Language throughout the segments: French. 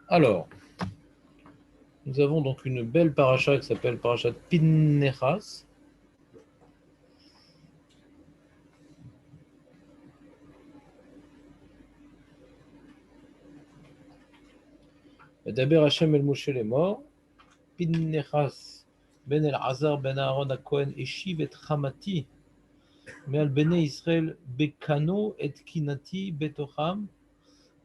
Alors, nous avons donc une belle paracha qui s'appelle Parashat Pinechas. Daber Hashem el Moshe les morts. Pinechas ben el Azar ben Aaron a Kohen eshiv et Chamati. מעל בני ישראל בקנו את קינתי בתוכם,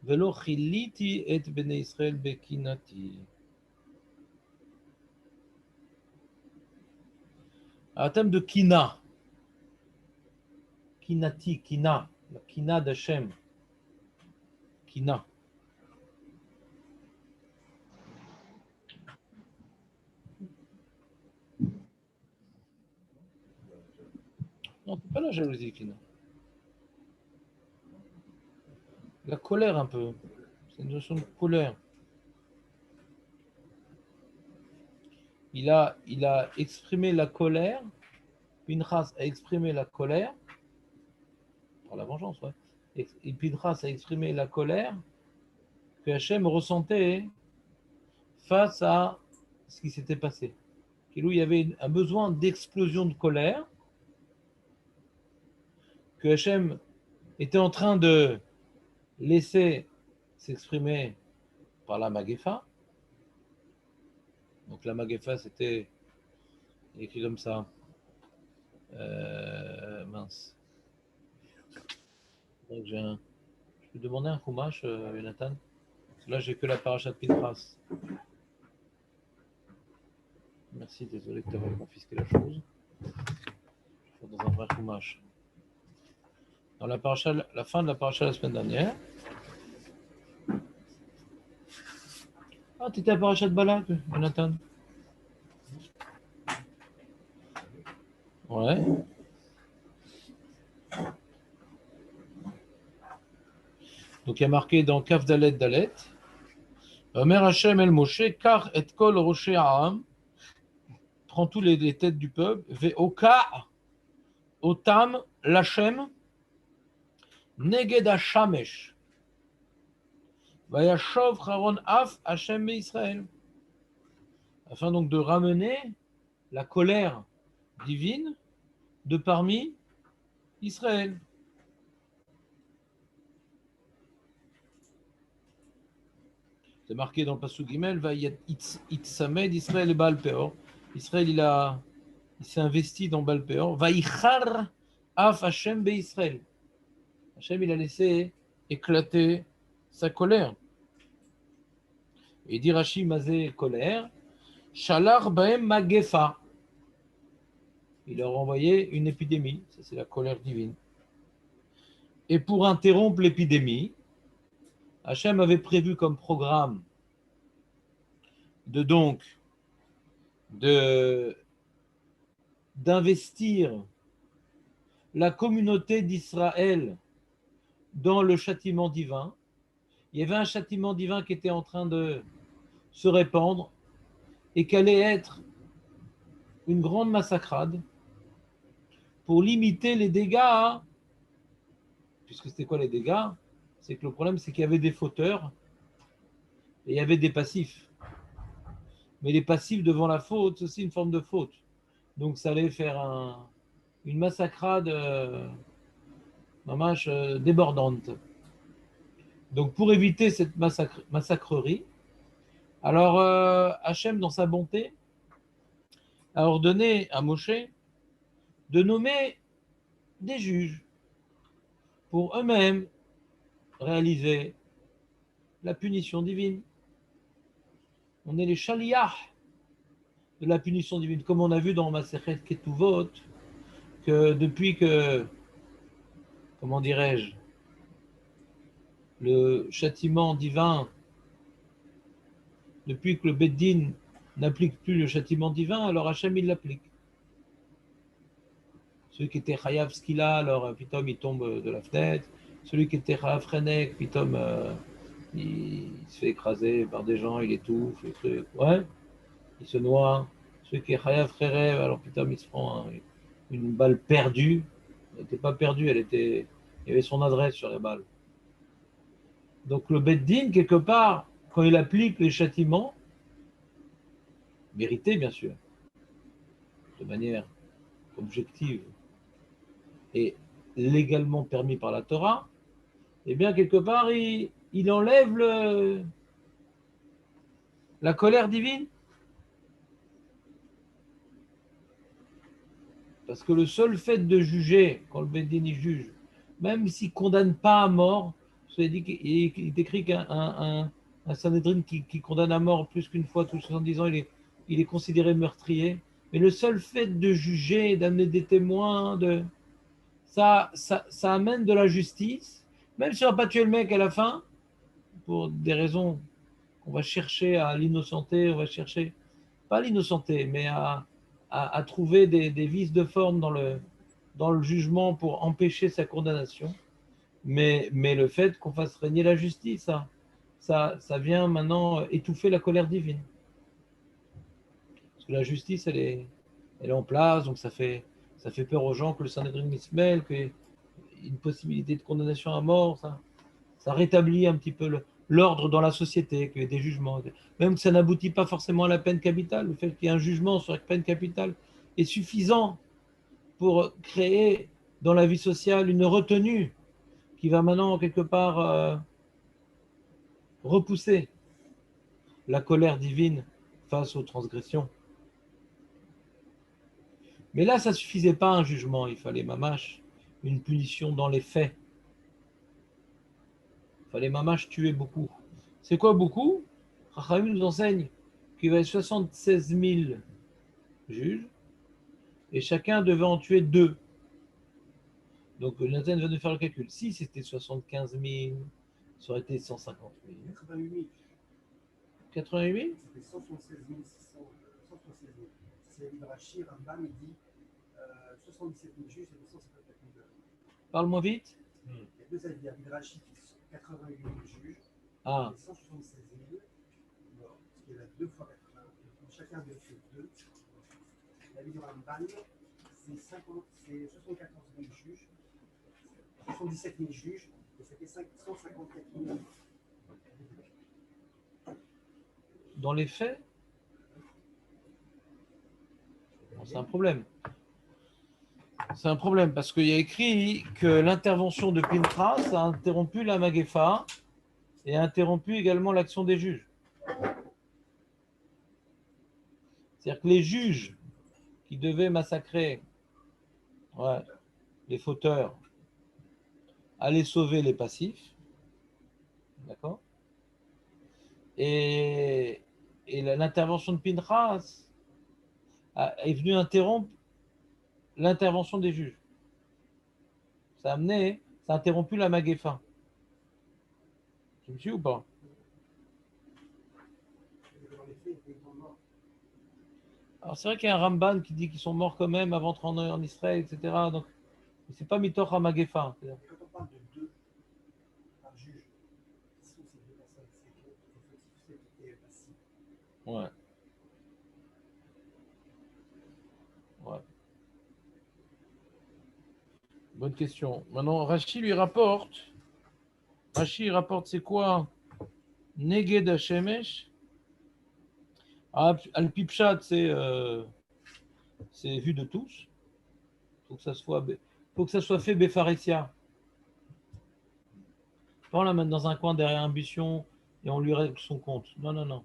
ולא חיליתי את בני ישראל בקינתי. Un thème de kina. Kinati, kina. La kina d'Hachem. Kina. Non, c'est pas la jalousie, kina. La colère un peu. C'est une notion de colère. Il a exprimé la colère. Pinchas a exprimé la colère. Par la vengeance, ouais. Et Pinchas a exprimé la colère que Hachem ressentait face à ce qui s'était passé. Il y avait un besoin d'explosion de colère que Hachem était en train de laisser s'exprimer par la Magefa. Donc la Magefa, c'était écrit comme ça. Mince. Donc je peux demander un chumash, Jonathan. Là, j'ai que la parachat Pinchas. Merci, désolé de t'avoir confisqué la chose. Je vais faire dans un vrai chumash. Dans la paracha, la fin de la paracha la semaine dernière. Ah, tu étais à parachat Balak, Jonathan. Ouais. Donc il y a marqué dans Kaf Dalet Dalet. Omer Hashem el Moshe, kar et kol rocher Ha'am. Prends tous les têtes du peuple. Ve'oka otam lachem neged hashamesh. Vayashov Haron af Hashem Israël. Afin donc de ramener la colère divine de parmi Israël. C'est marqué dans le Pasuk Gimel, Itzamed Israël et Baal Peor. Israël, il s'est investi dans Baal Peor. Vaïchar af Hashem be Israël. Hashem, il a laissé éclater sa colère. Et dit Rashi Mazé colère, Shalar baem magefa. Il leur a envoyé une épidémie, ça c'est la colère divine. Et pour interrompre l'épidémie, Hachem avait prévu comme programme d'investir la communauté d'Israël dans le châtiment divin. Il y avait un châtiment divin qui était en train de se répandre et qui allait être une grande massacrade pour limiter les dégâts. Puisque c'était quoi les dégâts? C'est que le problème, c'est qu'il y avait des fauteurs et il y avait des passifs. Mais les passifs devant la faute, c'est aussi une forme de faute. Donc ça allait faire une massacrade débordante. Donc pour éviter cette massacrerie, alors Hachem, dans sa bonté, a ordonné à Moshe de nommer des juges pour eux-mêmes réaliser la punition divine. On est les chaliach de la punition divine, comme on a vu dans Masechet Ketuvot, que depuis que, comment dirais-je, le châtiment divin, depuis que le Beddin n'applique plus le châtiment divin, alors Hachem il l'applique. Celui qui était Chayav Skila, alors pitom il tombe de la fenêtre. Celui qui était Chayav Frenek, pitom il se fait écraser par des gens, il étouffe, ouais, il se noie. celui qui est Chayav Kherev, alors putain, il se prend une balle perdue. Elle n'était pas perdue, il y avait son adresse sur la balle. Donc le Beddin, quelque part, quand il applique les châtiments, mérités bien sûr, de manière objective et légalement permis par la Torah, eh bien quelque part, il enlève la colère divine. Parce que le seul fait de juger, quand le Beddin y juge, même s'il ne condamne pas à mort, il est écrit qu'un Sanhédrin qui condamne à mort plus qu'une fois tous les 70 ans, il est considéré meurtrier. Mais le seul fait de juger, d'amener des témoins, ça amène de la justice. Même si on va pas tuer le mec à la fin, pour des raisons qu'on va chercher à l'innocenter, on va chercher, pas l'innocenter, mais à trouver des vices de forme dans le jugement pour empêcher sa condamnation. Mais le fait qu'on fasse régner la justice, ça vient maintenant étouffer la colère divine. Parce que la justice, elle est en place, donc ça fait peur aux gens que le Sanhédrin se mêle, qu'il y ait une possibilité de condamnation à mort, ça rétablit un petit peu l'ordre dans la société, qu'il y ait des jugements. Même que ça n'aboutit pas forcément à la peine capitale, le fait qu'il y ait un jugement sur la peine capitale est suffisant pour créer dans la vie sociale une retenue qui va maintenant quelque part repousser la colère divine face aux transgressions. Mais là, ça ne suffisait pas un jugement, il fallait mamache, une punition dans les faits. Il fallait mamache tuer beaucoup. C'est quoi beaucoup? Rachamim nous enseigne qu'il y avait 76 000 juges et chacun devait en tuer 2. Donc Nathan va nous faire le calcul. Si c'était 75 000, ça aurait été 150 000. 88 000. 88 000? C'était 176 600. 176 000. C'est Midrashi, Rambam, il dit 77 000 juges et 254 000. Parle-moi vite. Il y a deux avis. Il y a Midrashi qui sont 88 000 juges et 176 000 morts. Parce qu'il y en a 2 fois 80. Chacun de tuer 2. L'avis du Rambam, c'est 74 000 juges, 77 000 juges, et c'était 154 000. Dans les faits, c'est un problème. C'est un problème parce qu'il y a écrit que l'intervention de Pinchas a interrompu la Magéfa et a interrompu également l'action des juges. C'est-à-dire que les juges qui devaient massacrer les fauteurs allaient sauver les passifs, d'accord? Et l'intervention de Pinchas est venue interrompre l'intervention des juges. Ça a interrompu la Magéfa. Tu me suis ou pas? Alors c'est vrai qu'il y a un Ramban qui dit qu'ils sont morts quand même avant de rentrer en Israël, etc. Donc c'est pas mitoch à Magéfa. Quand on parle de 2 par juge, si c'est 2 personnes, c'est qui est passif. Ouais. Bonne question. Maintenant, Rashi lui rapporte. Rashi rapporte c'est quoi? Neged Hashemesh. Al-Pipchat, c'est vu de tous. Faut que ça soit fait Befaresia. Pas on la mettre dans un coin derrière un buisson et on lui règle son compte. Non.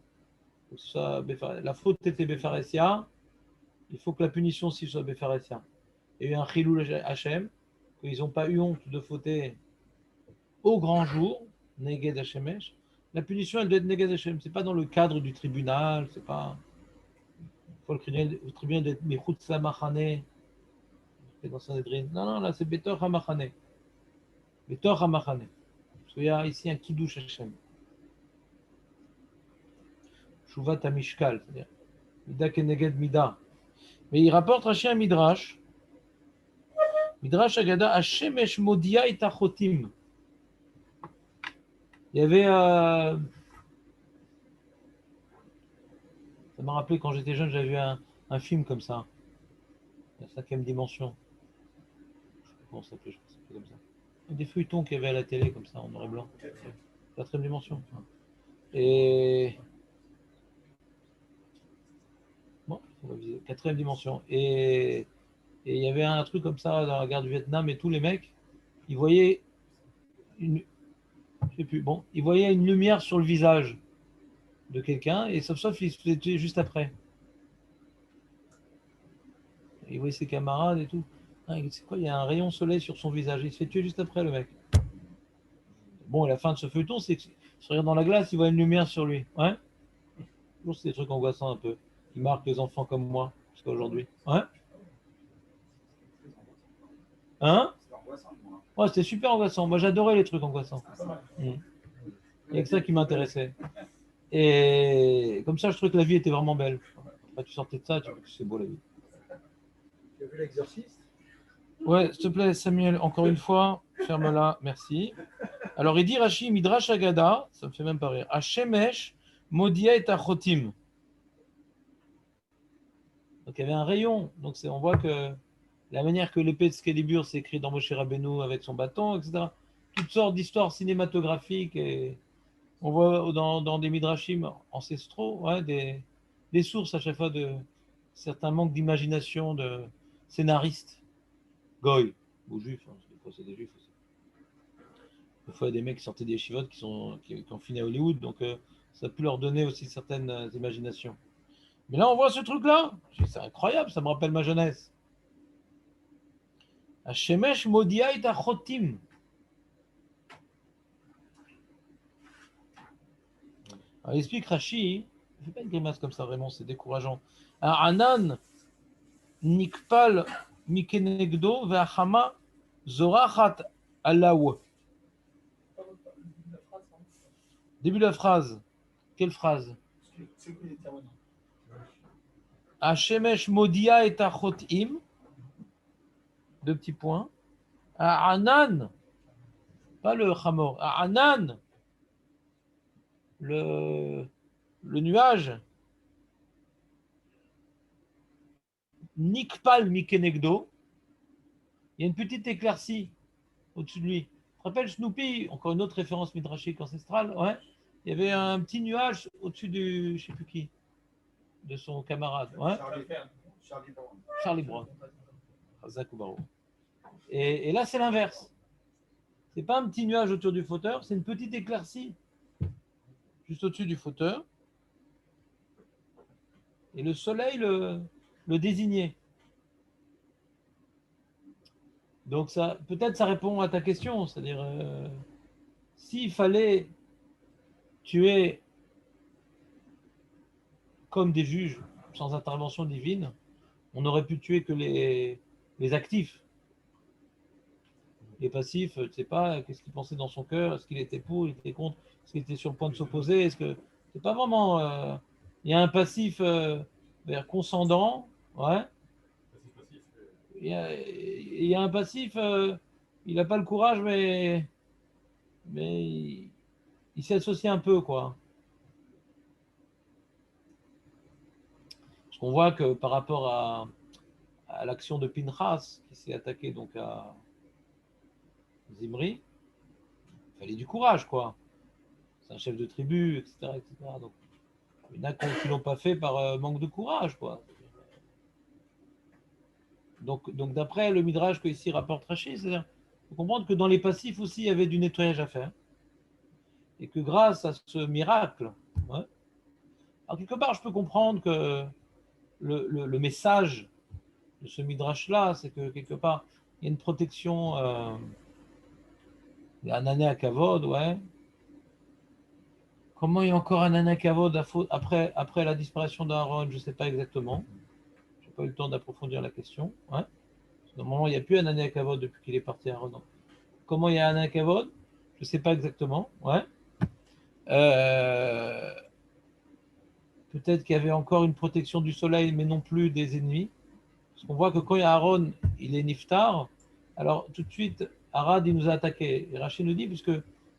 Faut que ça soit la faute était Befaresia. Il faut que la punition aussi soit Befaresia. Il y a eu un Chilou Hachem, qu'ils n'ont pas eu honte de fauter au grand jour, Neged Hashemesh. La punition, elle doit être Neged Hashem. Ce n'est pas dans le cadre du tribunal. C'est pas. Il faut le tribunal d'être Michutz Lamachane. Dans Sanhédrin. Non, là, c'est Betor Hamachane. Betor Hamachane. Parce qu'il y a ici un Kiddush Hashem. Shuvat Amishkal. C'est-à-dire Mida Keneged Mida. Mais il rapporte Rashi un Midrash. Midrash Agada Hashemesh Modia et Tachotim. Il y avait. Ça m'a rappelé quand j'étais jeune, j'avais vu un un film comme ça, la 5e dimension. Je sais pas comment ça s'appelait, je pense que c'était comme ça. Des feuilletons qu'il y avait à la télé, comme ça, en noir et blanc. 4e dimension. Et. Bon, on va viser. 4e dimension. Et il y avait un truc comme ça dans la guerre du Vietnam, et tous les mecs, ils voyaient une. Je sais plus, bon, ils voyaient une lumière sur le visage de quelqu'un, et sauf ils se faisaient tuer juste après. Il voyait ses camarades et tout. Ah, c'est quoi, il y a un rayon soleil sur son visage. Il se fait tuer juste après, le mec. Bon, la fin de ce feuilleton, c'est qu'il se regarde dans la glace, il voit une lumière sur lui. Ouais. Toujours, c'est des trucs angoissants un peu. Qui marquent les enfants comme moi, jusqu'à aujourd'hui. Ouais. Hein? Ouais, c'était super angoissant. Moi, j'adorais les trucs angoissants. Il n'y a que ça qui m'intéressait. Et comme ça, je trouvais que la vie était vraiment belle. Après, tu sortais de ça, tu vois que c'est beau la vie. Tu as vu l'exorciste? Ouais, s'il te plaît, Samuel, encore une fois, ferme-la, merci. Alors, il dit Rashi, Midrash Agada, ça me fait même pas rire. Hashemesh, Modia et Achotim. Donc, il y avait un rayon. Donc, on voit que la manière que l'épée de Excalibur s'est écrite dans Moshe Rabbeinu avec son bâton, etc. Toutes sortes d'histoires cinématographiques. Et on voit dans des Midrashim ancestraux, ouais, des sources à chaque fois de certains manques d'imagination de scénaristes. Goy, ou juifs, hein, des fois c'est des juifs aussi. Des fois il y a des mecs qui sortaient des yeshivot qui ont fini à Hollywood, donc ça a pu leur donner aussi certaines imaginations. Mais là on voit ce truc-là, c'est incroyable, ça me rappelle ma jeunesse. Hashemesh modia et achotim. Alors, il explique Rashi, ne fais pas une grimace comme ça vraiment, c'est décourageant. Anan nikpal mikenegdo ve'achama zorachat alaw. Début de la phrase. Quelle phrase? Hashemesh modia et achotim. 2 petits points. Anan, pas le chamor. Anan, le nuage. Nikpal mikenegdo. Il y a une petite éclaircie au-dessus de lui. Tu te rappelles Snoopy, encore une autre référence midrashique ancestrale, ouais. Il y avait un petit nuage au-dessus du, je ne sais plus qui, de son camarade. Ouais. Charlie Brown. Et là, c'est l'inverse. C'est pas un petit nuage autour du fauteur, c'est une petite éclaircie juste au-dessus du fauteur. Et le soleil le désignait. Donc ça, peut-être ça répond à ta question, c'est-à-dire s'il fallait tuer comme des juges sans intervention divine, on aurait pu tuer que les actifs. Les passifs, tu ne sais pas qu'est-ce qu'il pensait dans son cœur, est-ce qu'il était pour, il était contre, est-ce qu'il était sur le point de s'opposer, est-ce que c'est pas vraiment. Il y a un passif conscendant, ouais. Il y a un passif, il n'a pas le courage, mais il s'est associé un peu, quoi. Parce qu'on voit que par rapport à l'action de Pinchas, qui s'est attaqué donc à Zimri, il fallait du courage, quoi. C'est un chef de tribu, etc. etc. Donc, il y en a qui ne l'ont pas fait par manque de courage, quoi. Donc d'après le Midrash que ici rapporte Rashi, c'est-à-dire, il faut comprendre que dans les passifs aussi, il y avait du nettoyage à faire. Et que grâce à ce miracle, ouais, alors quelque part, je peux comprendre que le message de ce Midrash-là, c'est que quelque part, il y a une protection, il y a un ané à Kavod, ouais. Comment il y a encore un ané à Kavod après la disparition d'Aaron, je ne sais pas exactement. Je n'ai pas eu le temps d'approfondir la question. Ouais. Normalement, il n'y a plus un ané à Kavod depuis qu'il est parti à Aaron. Comment il y a un ané à Kavod? Je ne sais pas exactement. Ouais. Peut-être qu'il y avait encore une protection du soleil, mais non plus des ennemis. Parce qu'on voit que quand il y a Aaron, il est Niftar. Alors tout de suite, Arad, il nous a attaqué. Et Rachid nous dit, puisque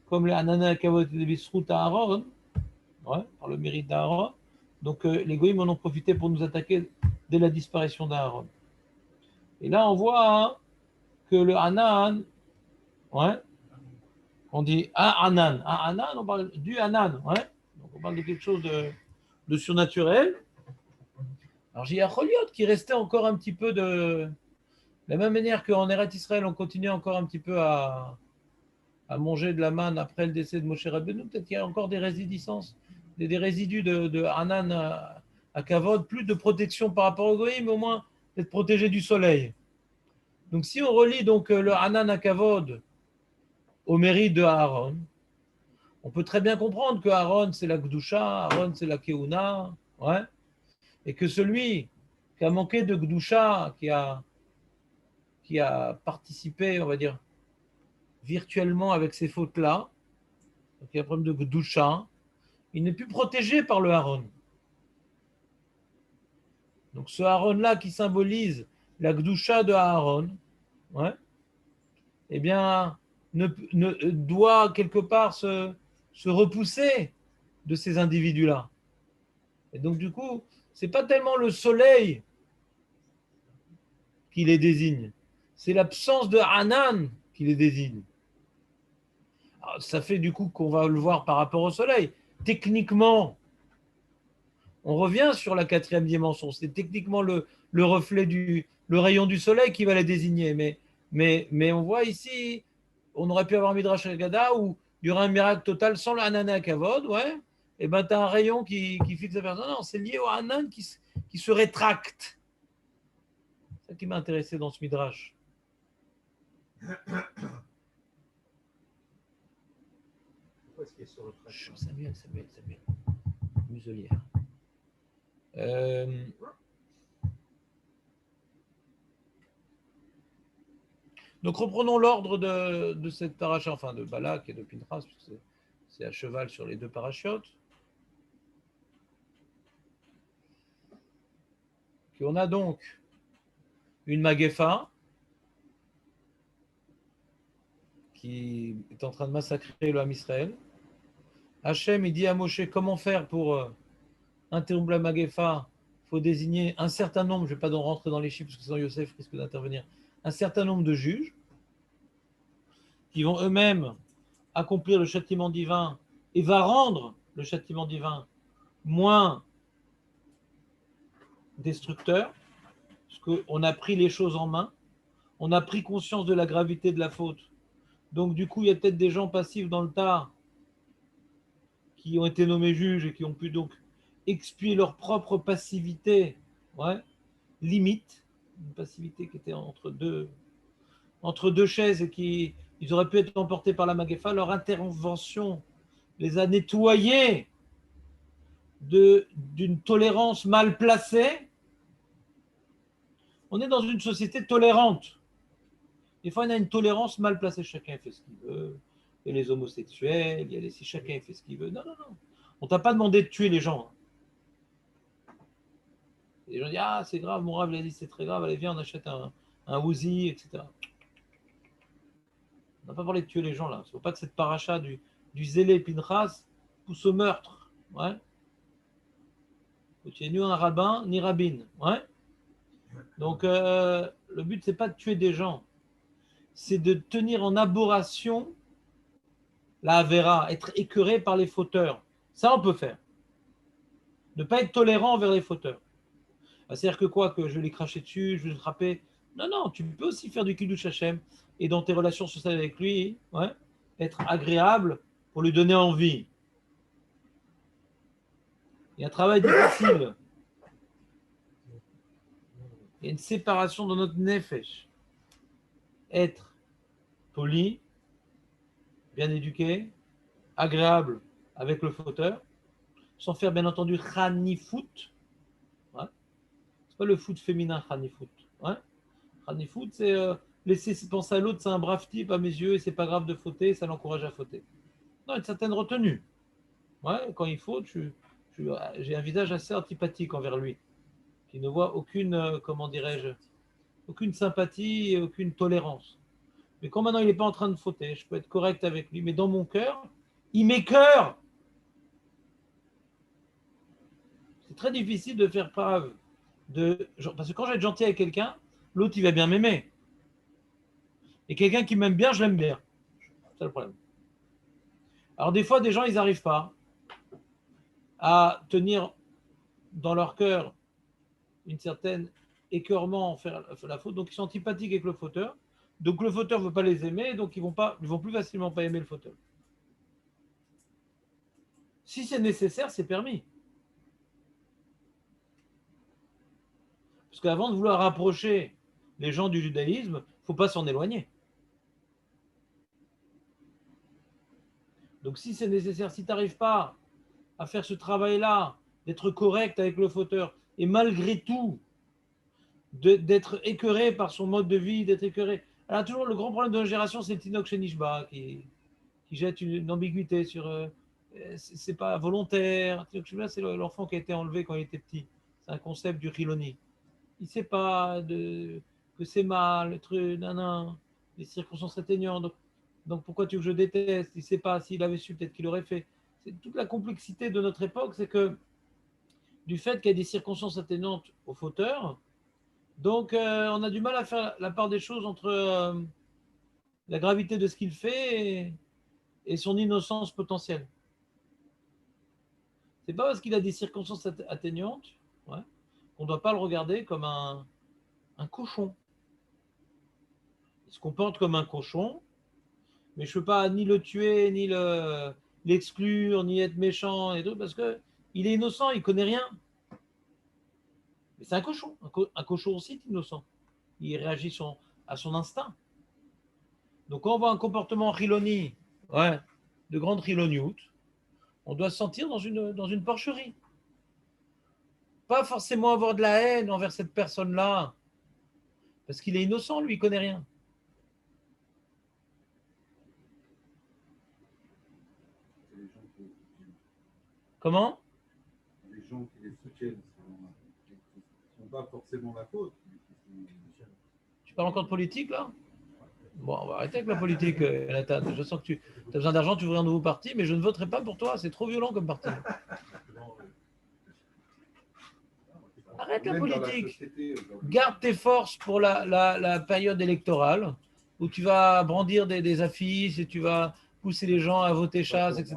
comme les Anana Kavot et les Bisrout à Aaron, ouais, par le mérite d'Aaron, donc les Goïms en ont profité pour nous attaquer dès la disparition d'Aaron. Et là, on voit hein, que le Hanan, ouais, on dit Hanan. Hanan, on parle du Hanan, ouais. Donc on parle de quelque chose de surnaturel. Alors j'ai Acholiot qui restait encore un petit peu de la même manière qu'en Eretz Israël, on continuait encore un petit peu à manger de la manne après le décès de Moshe Rabbeinu. Peut-être qu'il y a encore des résidicences, des résidus de Hanan à Kavod, plus de protection par rapport au Goïm, mais au moins d'être protégé du soleil. Donc si on relie donc le Hanan à Kavod au mérite de Aaron, on peut très bien comprendre que Aaron c'est la Gdusha, Aaron c'est la Keuna, ouais, et que celui qui a manqué de Gdusha, qui a participé, on va dire, virtuellement avec ces fautes-là, donc il y a un problème de Gdusha, il n'est plus protégé par le Aaron. Donc ce Aaron-là qui symbolise la Gdusha de Aaron, ouais, eh bien, doit quelque part se repousser de ces individus-là. Et donc du coup, c'est pas tellement le soleil qui les désigne, c'est l'absence de Hanan qui les désigne. Alors, ça fait du coup qu'on va le voir par rapport au soleil. Techniquement, on revient sur la quatrième dimension. C'est techniquement le reflet le rayon du soleil qui va les désigner. Mais on voit ici, on aurait pu avoir un Midrash Agada où il y aurait un miracle total sans le Hanan à Kavod, ouais. Et ben tu as un rayon qui fixe la personne. Non, c'est lié au Hanan qui se rétracte. C'est ça qui m'a intéressé dans ce Midrash. Pourquoi est-ce qu'il est sur le track? Samuel. Muselière. Donc reprenons l'ordre de cette paracha, enfin de Balak et de Pinchas, puisque c'est à cheval sur les deux parachiotes. On a donc une Magefa qui est en train de massacrer le Ham Israël. Hachem, il dit à Moshe comment faire pour interrompre la Magefa. Il faut désigner un certain nombre, je ne vais pas rentrer dans les chiffres parce que sinon Yosef risque d'intervenir, un certain nombre de juges qui vont eux-mêmes accomplir le châtiment divin et va rendre le châtiment divin moins destructeur, parce qu'on a pris les choses en main, on a pris conscience de la gravité de la faute. Donc du coup, il y a peut-être des gens passifs dans le tas qui ont été nommés juges et qui ont pu donc expier leur propre passivité, ouais, limite, une passivité qui était entre deux chaises et qui ils auraient pu être emportés par la Magefa. Leur intervention les a nettoyés d'une tolérance mal placée. On est dans une société tolérante. Des fois, on a une tolérance mal placée. Chacun fait ce qu'il veut. Il y a les homosexuels, il y a si chacun fait ce qu'il veut. Non. On t'a pas demandé de tuer les gens. Les gens disent ah c'est grave, mon rave l'a dit c'est très grave. Allez viens on achète un Uzi, etc. On n'a pas parlé de tuer les gens là. Il ne faut pas que cette paracha du zélé Pinchas pousse au meurtre. Ouais. Tu es ni un rabbin ni rabbine. Ouais. Donc le but c'est pas de tuer des gens, c'est de tenir en aberration la Avera, être écœuré par les fauteurs. Ça on peut faire. Ne pas être tolérant envers les fauteurs. C'est-à-dire que quoi, que je vais les cracher dessus, je vais les frapper. Non, tu peux aussi faire du Kiddush Hashem et dans tes relations sociales avec lui, ouais, être agréable pour lui donner envie. Il y a un travail difficile. Il y a une séparation dans notre nefesh. Être poli, bien éduqué, agréable avec le fauteur, sans faire bien entendu khanifout. Ouais. C'est pas le foot féminin khanifout. Ouais. Khanifout, c'est laisser penser à l'autre, c'est un brave type à mes yeux et c'est pas grave de fauter, ça l'encourage à fauter. Non, une certaine retenue. Ouais, quand il faut, j'ai un visage assez antipathique envers lui, qui ne voit aucune, comment dirais-je, aucune sympathie et aucune tolérance. Mais quand maintenant il n'est pas en train de fauter, je peux être correct avec lui, mais dans mon cœur, il m'écoeure. C'est très difficile de faire preuve Parce que quand je vais être gentil avec quelqu'un, l'autre, il va bien m'aimer. Et quelqu'un qui m'aime bien, je l'aime bien. C'est le problème. Alors, des fois, des gens, ils n'arrivent pas à tenir dans leur cœur une certaine écœurement en faire la faute. Donc, ils sont antipathiques avec le fauteur. Donc, le fauteur ne veut pas les aimer. Donc, ils vont plus facilement pas aimer le fauteur. Si c'est nécessaire, c'est permis. Parce qu'avant de vouloir rapprocher les gens du judaïsme, il ne faut pas s'en éloigner. Donc si c'est nécessaire, si tu n'arrives pas à faire ce travail-là, d'être correct avec le fauteur, et malgré tout, d'être écœuré par son mode de vie, d'être écœuré. Alors toujours le grand problème de la génération, c'est le Tinoch Shenishba qui jette une ambiguïté sur c'est pas volontaire. Tinoch Shenishba, c'est l'enfant qui a été enlevé quand il était petit. C'est un concept du Riloni. Il ne sait pas que c'est mal, le truc, nanan, les circonstances atténuantes. Donc pourquoi tu veux que je déteste? Il ne sait pas, s'il avait su, peut-être qu'il aurait fait. C'est toute la complexité de notre époque, c'est que du fait qu'il y a des circonstances atténuantes au fauteur, donc on a du mal à faire la part des choses entre la gravité de ce qu'il fait et son innocence potentielle. C'est pas parce qu'il a des circonstances atténuantes qu'on ne doit pas le regarder comme un cochon. Il se comporte comme un cochon, mais je ne peux pas ni le tuer, ni l'exclure, ni être méchant et tout, parce qu'il est innocent, il ne connaît rien. Mais c'est un cochon. Un cochon aussi est innocent. Il réagit à son instinct. Donc quand on voit un comportement riloni, de grande rilonioute, on doit se sentir dans une porcherie. Pas forcément avoir de la haine envers cette personne-là, parce qu'il est innocent, lui, il ne connaît rien. Comment? Les gens qui les soutiennent ne sont pas forcément la faute. Tu parles encore de politique, là? Bon, on va arrêter avec la politique, Nathan. Je sens que tu as besoin d'argent, tu ouvres un nouveau parti, mais je ne voterai pas pour toi. C'est trop violent comme parti. Arrête la politique. Garde tes forces pour la période électorale où tu vas brandir des affiches et tu vas pousser les gens à voter chasse, etc.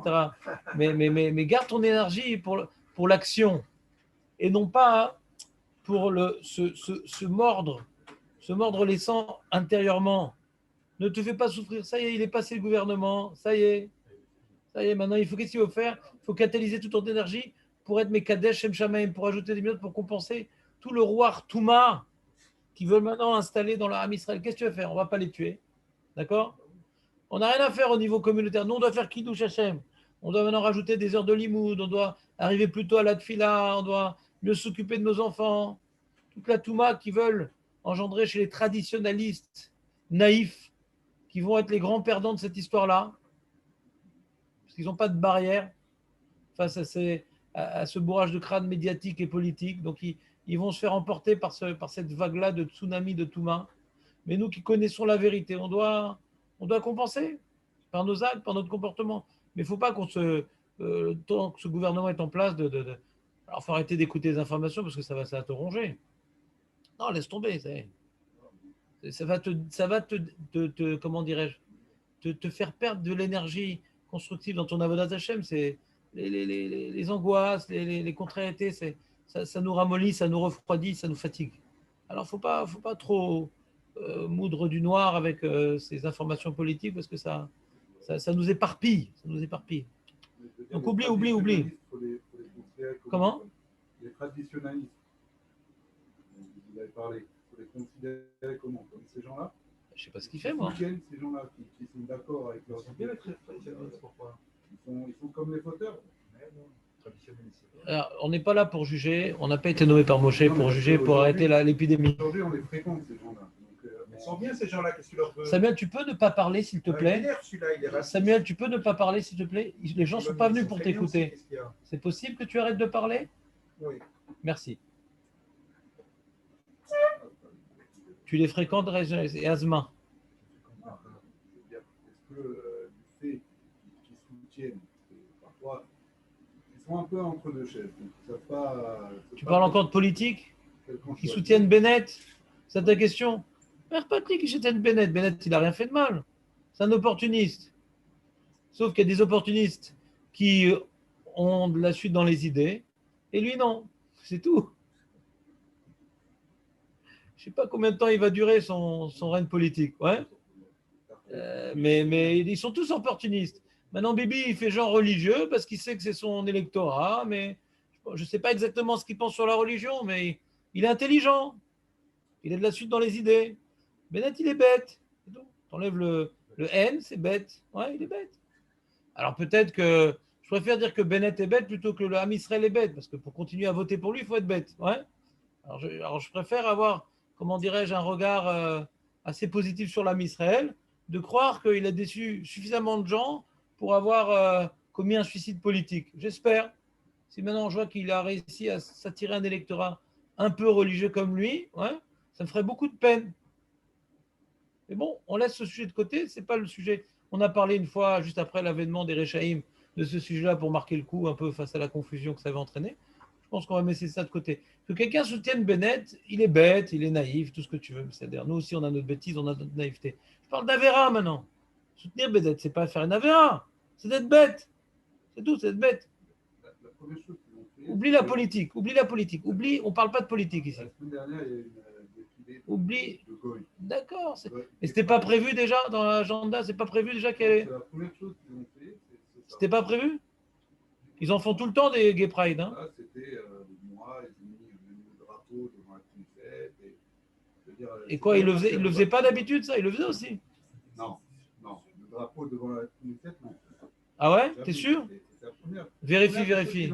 Mais garde ton énergie pour l'action et non pas pour se mordre les sangs intérieurement. Ne te fais pas souffrir. Ça y est, il est passé le gouvernement. Ça y est. Maintenant, qu'est-ce qu'il faut faire? Il faut catalyser toute ton énergie pour être Mekadesh Shem Shamaim, pour ajouter des minutes, pour compenser tout le roi Touma qui veulent maintenant installer dans l'Arab Israël. Qu'est-ce que tu vas faire? On ne va pas les tuer. D'accord? On n'a rien à faire au niveau communautaire. Nous, on doit faire Kiddush Hashem. On doit maintenant rajouter des heures de limoud. On doit arriver plus tôt à la tfila. On doit mieux s'occuper de nos enfants. Toute la Touma qui veulent engendrer chez les traditionnalistes naïfs qui vont être les grands perdants de cette histoire-là. Parce qu'ils n'ont pas de barrière face à ce bourrage de crâne médiatique et politique. Donc, ils vont se faire emporter par cette vague-là de tsunami de Touma. Mais nous qui connaissons la vérité, on doit compenser par nos actes, par notre comportement. Mais il ne faut pas tant que ce gouvernement est en place, alors il faut arrêter d'écouter les informations parce que ça va te ronger. Non, laisse tomber. Ça va comment dirais-je, te faire perdre de l'énergie constructive dans ton avodat Hashem. C'est les angoisses, les contrariétés, ça nous ramollit, ça nous refroidit, ça nous fatigue. Alors, faut pas trop moudre du noir avec ces informations politiques parce que ça nous éparpille. Ça nous éparpille. Donc, oublie. Comment? Les traditionnalistes, vous avez parlé, il faut les considérer comment? Comme ces gens-là? Je ne sais pas ce qu'il fait, moi. Ces gens-là qui sont d'accord avec leurs idées. Pourquoi? Ils sont comme les fauteurs. Alors, on n'est pas là pour juger. On n'a pas été nommé par Moshe pour juger, pour arrêter l'épidémie. Aujourd'hui, on les fréquente, ces gens-là. Ils sont bien, ces gens-là. Qu'est-ce que tu leur veux? Samuel, tu peux ne pas parler, s'il te plaît? Samuel, tu peux ne pas parler, s'il te plaît? Les gens ne sont pas venus pour t'écouter. C'est possible que tu arrêtes de parler? Oui. Merci. Tu les fréquentes, et Asma? Est-ce que du fait qu'ils soutiennent, parfois, ils sont un peu entre deux chaises. Tu parles encore de politique? qui soutiennent Bennett. C'est ta question? Père Patrick qui soutiennent Bennett. Bennett, il n'a rien fait de mal. C'est un opportuniste. Sauf qu'il y a des opportunistes qui ont de la suite dans les idées, et lui, non. C'est tout. Je ne sais pas combien de temps il va durer son règne politique. Ouais. Mais ils sont tous opportunistes. Maintenant, Bibi, il fait genre religieux parce qu'il sait que c'est son électorat, mais je ne sais pas exactement ce qu'il pense sur la religion, mais il est intelligent. Il a de la suite dans les idées. Bennett, il est bête. Tu enlèves le N, c'est bête. Ouais, il est bête. Alors peut-être que je préfère dire que Bennett est bête plutôt que le Ham Israël est bête, parce que pour continuer à voter pour lui, il faut être bête. Ouais. Alors je préfère avoir, comment dirais-je, un regard assez positif sur l'Am Israël, de croire qu'il a déçu suffisamment de gens pour avoir commis un suicide politique. J'espère. Si maintenant je vois qu'il a réussi à s'attirer un électorat un peu religieux comme lui, ouais, ça me ferait beaucoup de peine. Mais bon, on laisse ce sujet de côté, c'est pas le sujet. On a parlé une fois, juste après l'avènement des Réchaïm, de ce sujet-là pour marquer le coup un peu face à la confusion que ça avait entraîné. Je pense qu'on va mettre ça de côté. Que quelqu'un soutienne Bennett, il est bête, il est naïf, tout ce que tu veux. C'est-à-dire, nous aussi, on a notre bêtise, on a notre naïveté. Je parle d'Avera maintenant. Soutenir Bennett, c'est pas faire une Avera, c'est d'être bête. C'est tout, c'est d'être bête. La première chose qu'ils ont fait. Oublie la politique, oublie la politique. Oublie, on parle pas de politique ici. La semaine dernière, il y a eu une défilé Oublie. de Goy. D'accord. Mais c'était pas prévu déjà dans l'agenda, c'est pas prévu déjà qu'elle est. C'est la première chose qu'ils ont fait. C'était pas prévu? Ils en font tout le temps des Gay Pride. Hein. Là, c'était des mois, ils ont mis le drapeau devant la Knesset. Et quoi, ils le faisaient pas d'habitude, ça? Ils le faisaient aussi? Non. Le drapeau devant la Knesset, non. Ah ouais? T'es sûr? C'est la première. Vérifie.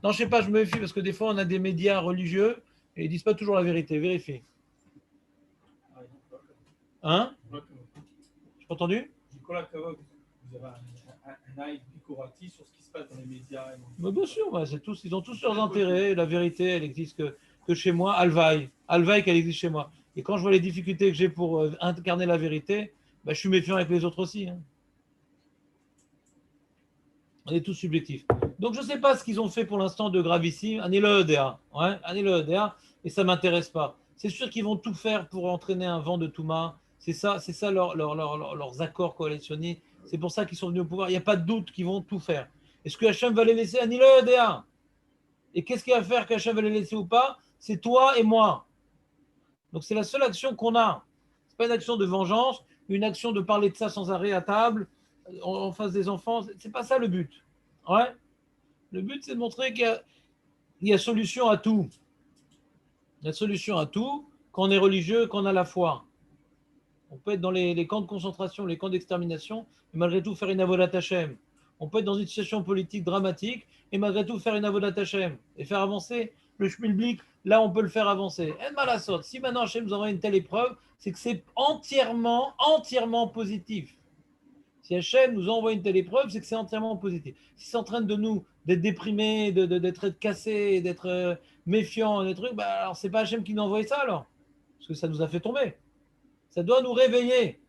Non, je sais pas, je me méfie parce que des fois, on a des médias religieux et ils disent pas toujours la vérité. Vérifie. Hein? J'ai pas entendu? Nicolas Cavog, vous avez un œil décoratif sur ce qui se passe dans les médias. Mais bien sûr, ils ont tous leurs intérêts. La vérité, elle existe que chez moi. Alvaï qu'elle existe chez moi. Et quand je vois les difficultés que j'ai pour incarner la vérité, je suis méfiant avec les autres aussi. Hein. On est tous subjectifs. Donc, je ne sais pas ce qu'ils ont fait pour l'instant de gravissime. Année-le EDA. Ouais, année-le EDA. Et ça ne m'intéresse pas. C'est sûr qu'ils vont tout faire pour entraîner un vent de Touma. C'est ça leurs accords coalitionnistes. C'est pour ça qu'ils sont venus au pouvoir. Il n'y a pas de doute qu'ils vont tout faire. Est-ce que Hachem va les laisser? Année-le EDA. Et qu'est-ce qu'il va faire qu'Hachem va les laisser ou pas? C'est toi et moi. Donc, c'est la seule action qu'on a. Ce n'est pas une action de vengeance, une action de parler de ça sans arrêt à table, en face des enfants. Ce n'est pas ça le but. Ouais. Le but, c'est de montrer qu'il y a solution à tout. Il y a solution à tout quand on est religieux, quand on a la foi. On peut être dans les camps de concentration, les camps d'extermination, et malgré tout faire une avodat Hashem. On peut être dans une situation politique dramatique, et malgré tout faire une avodat Hashem. Et faire avancer le schmilblick, là on peut le faire avancer. En malasot, si maintenant Hashem nous envoie une telle épreuve, c'est que c'est entièrement positif. Si Hachem nous envoie une telle épreuve, c'est que c'est entièrement positif. Si c'est en train de nous, d'être déprimés, d'être cassés, d'être méfiants, des trucs, alors c'est pas Hachem qui nous envoie ça alors. Parce que ça nous a fait tomber. Ça doit nous réveiller.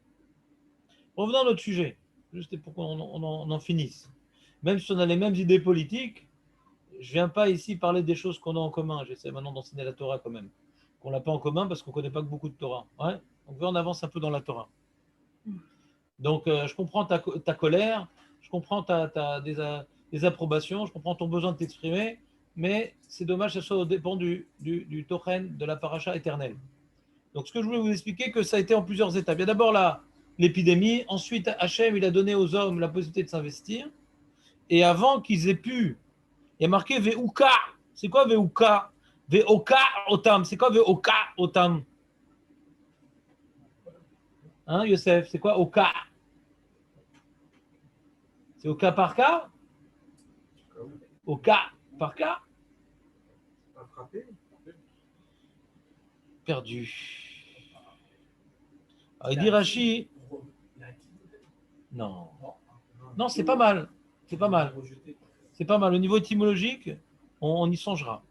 Revenons à notre sujet, juste pour qu'on en finisse. Même si on a les mêmes idées politiques, je ne viens pas ici parler des choses qu'on a en commun. J'essaie maintenant d'enseigner la Torah quand même. Qu'on n'a pas en commun parce qu'on ne connaît pas beaucoup de Torah. Ouais. Donc on avance un peu dans la Torah. Donc, je comprends ta colère, je comprends des approbations, je comprends ton besoin de t'exprimer, mais c'est dommage que ce soit au dépend du tochen de la paracha éternelle. Donc, ce que je voulais vous expliquer, que ça a été en plusieurs étapes. Il y a d'abord l'épidémie, ensuite Hachem, il a donné aux hommes la possibilité de s'investir, et avant qu'ils aient pu, il y a marqué Ve'uka. C'est quoi Ve'uka? Ve'oka otam. C'est quoi Ve'oka otam? Hein, Youssef, c'est quoi au cas? C'est au cas par cas? Au cas par cas? Perdu. Alors, il dit Rashi. Non. Non, c'est pas mal. C'est pas mal. C'est pas mal. Au niveau étymologique, on y songera.